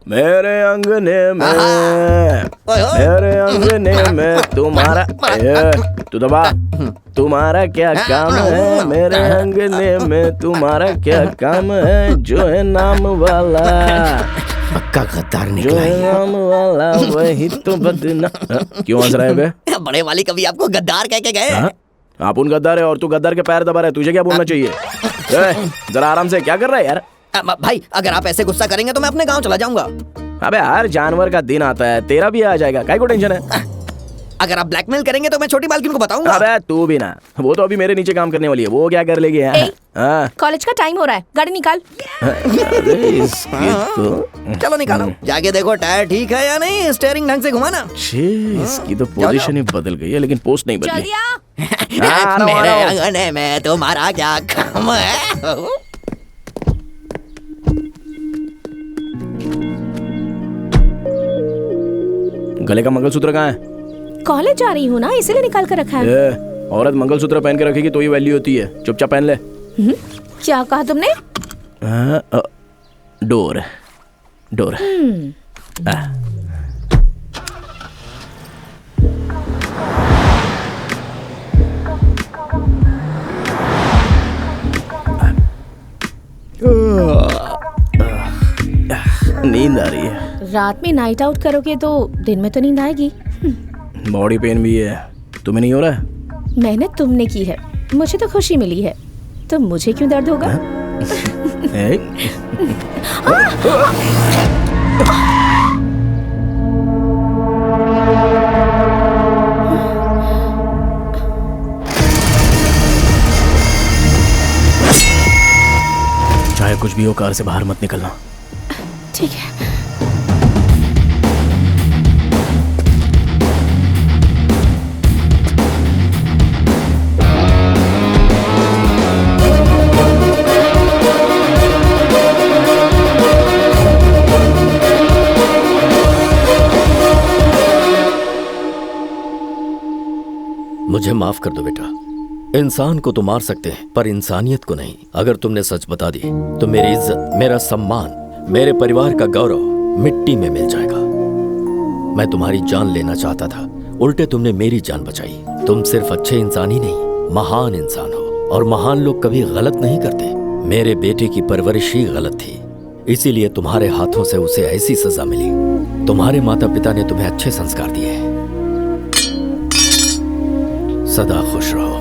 B: मेरे अंगने में, मेरे अंगने में तुम्हारा, तू दबा, तुम्हारा क्या काम है? मेरे अंगने में तुम्हारा क्या काम है? जो है नाम वाला,
G: पक्का गद्दार
B: जो
G: निकला
B: है
G: है।
B: नाम वाला वही तो बदना। क्यों हंस रहे हो बे?
J: बड़े वाली कभी आपको गद्दार कह के गए?
B: आप उन गद्दार है और तू गद्दार के पैर दबा रहा है, तुझे क्या बोलना चाहिए? जरा आराम से, क्या कर रहा है यार?
J: भाई, अगर आप ऐसे गुस्सा करेंगे तो मैं अपने गांव चला जाऊंगा।
B: अबे हर जानवर का दिन आता है, तेरा भी आ जाएगा, काय को टेंशन है?
J: अगर आप ब्लैकमेल करेंगे तो मैं छोटी मालकिन को बताऊंगा।
B: अबे तू भी ना, वो तो अभी मेरे नीचे काम करने वाली है, वो क्या कर लेगी?
A: कॉलेज का टाइम हो रहा है, गाड़ी निकाल।
B: अरे इसकी तो
J: चलो निकालो, जाके देखो टायर ठीक है या नहीं, स्टीयरिंग ढंग से घुमाना।
B: इसकी तो पोजीशन ही बदल गई है, लेकिन पोस्ट नहीं बदली।
A: जल्दी आ।
J: मेरे अंगने में तुम्हारा क्या काम है?
B: गले का मंगलसूत्र कहाँ है?
A: कॉलेज जा रही हूँ ना, इसीलिए निकाल कर रखा है।
B: औरत मंगलसूत्र पहन के रखेगी तो ही वैल्यू होती है, चुपचाप पहन ले।
A: क्या कहा तुमने?
B: Door, door. नींद आ रही है।
A: रात में नाइट आउट करोगे तो दिन में तो नींद आएगी।
B: बॉडी पेन भी है, तुम्हें नहीं हो रहा है?
A: मेहनत तुमने की है, मुझे तो खुशी मिली है, तो मुझे क्यों दर्द होगा?
B: चाहे कुछ भी हो, कार से बाहर मत निकलना।
A: ठीक है।
C: मुझे माफ कर दो बेटा। इंसान को तो मार सकते हैं पर इंसानियत को नहीं। अगर तुमने सच बता दी तो मेरी इज्जत, मेरा सम्मान, मेरे परिवार का गौरव मिट्टी में मिल जाएगा। मैं तुम्हारी जान लेना चाहता था, उल्टे तुमने मेरी जान बचाई। तुम सिर्फ अच्छे इंसान ही नहीं, महान इंसान हो, और महान लोग कभी गलत नहीं करते। मेरे बेटे की परवरिश ही गलत थी, इसीलिए तुम्हारे हाथों से उसे ऐसी सजा मिली। तुम्हारे माता पिता ने तुम्हें अच्छे संस्कार दिए। सदा खुश रहो।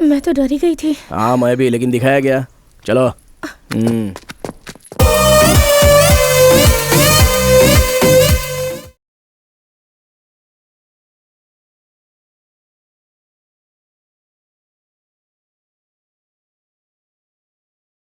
A: मैं तो डरी गई थी।
B: हाँ मैं भी, लेकिन दिखाया गया। चलो।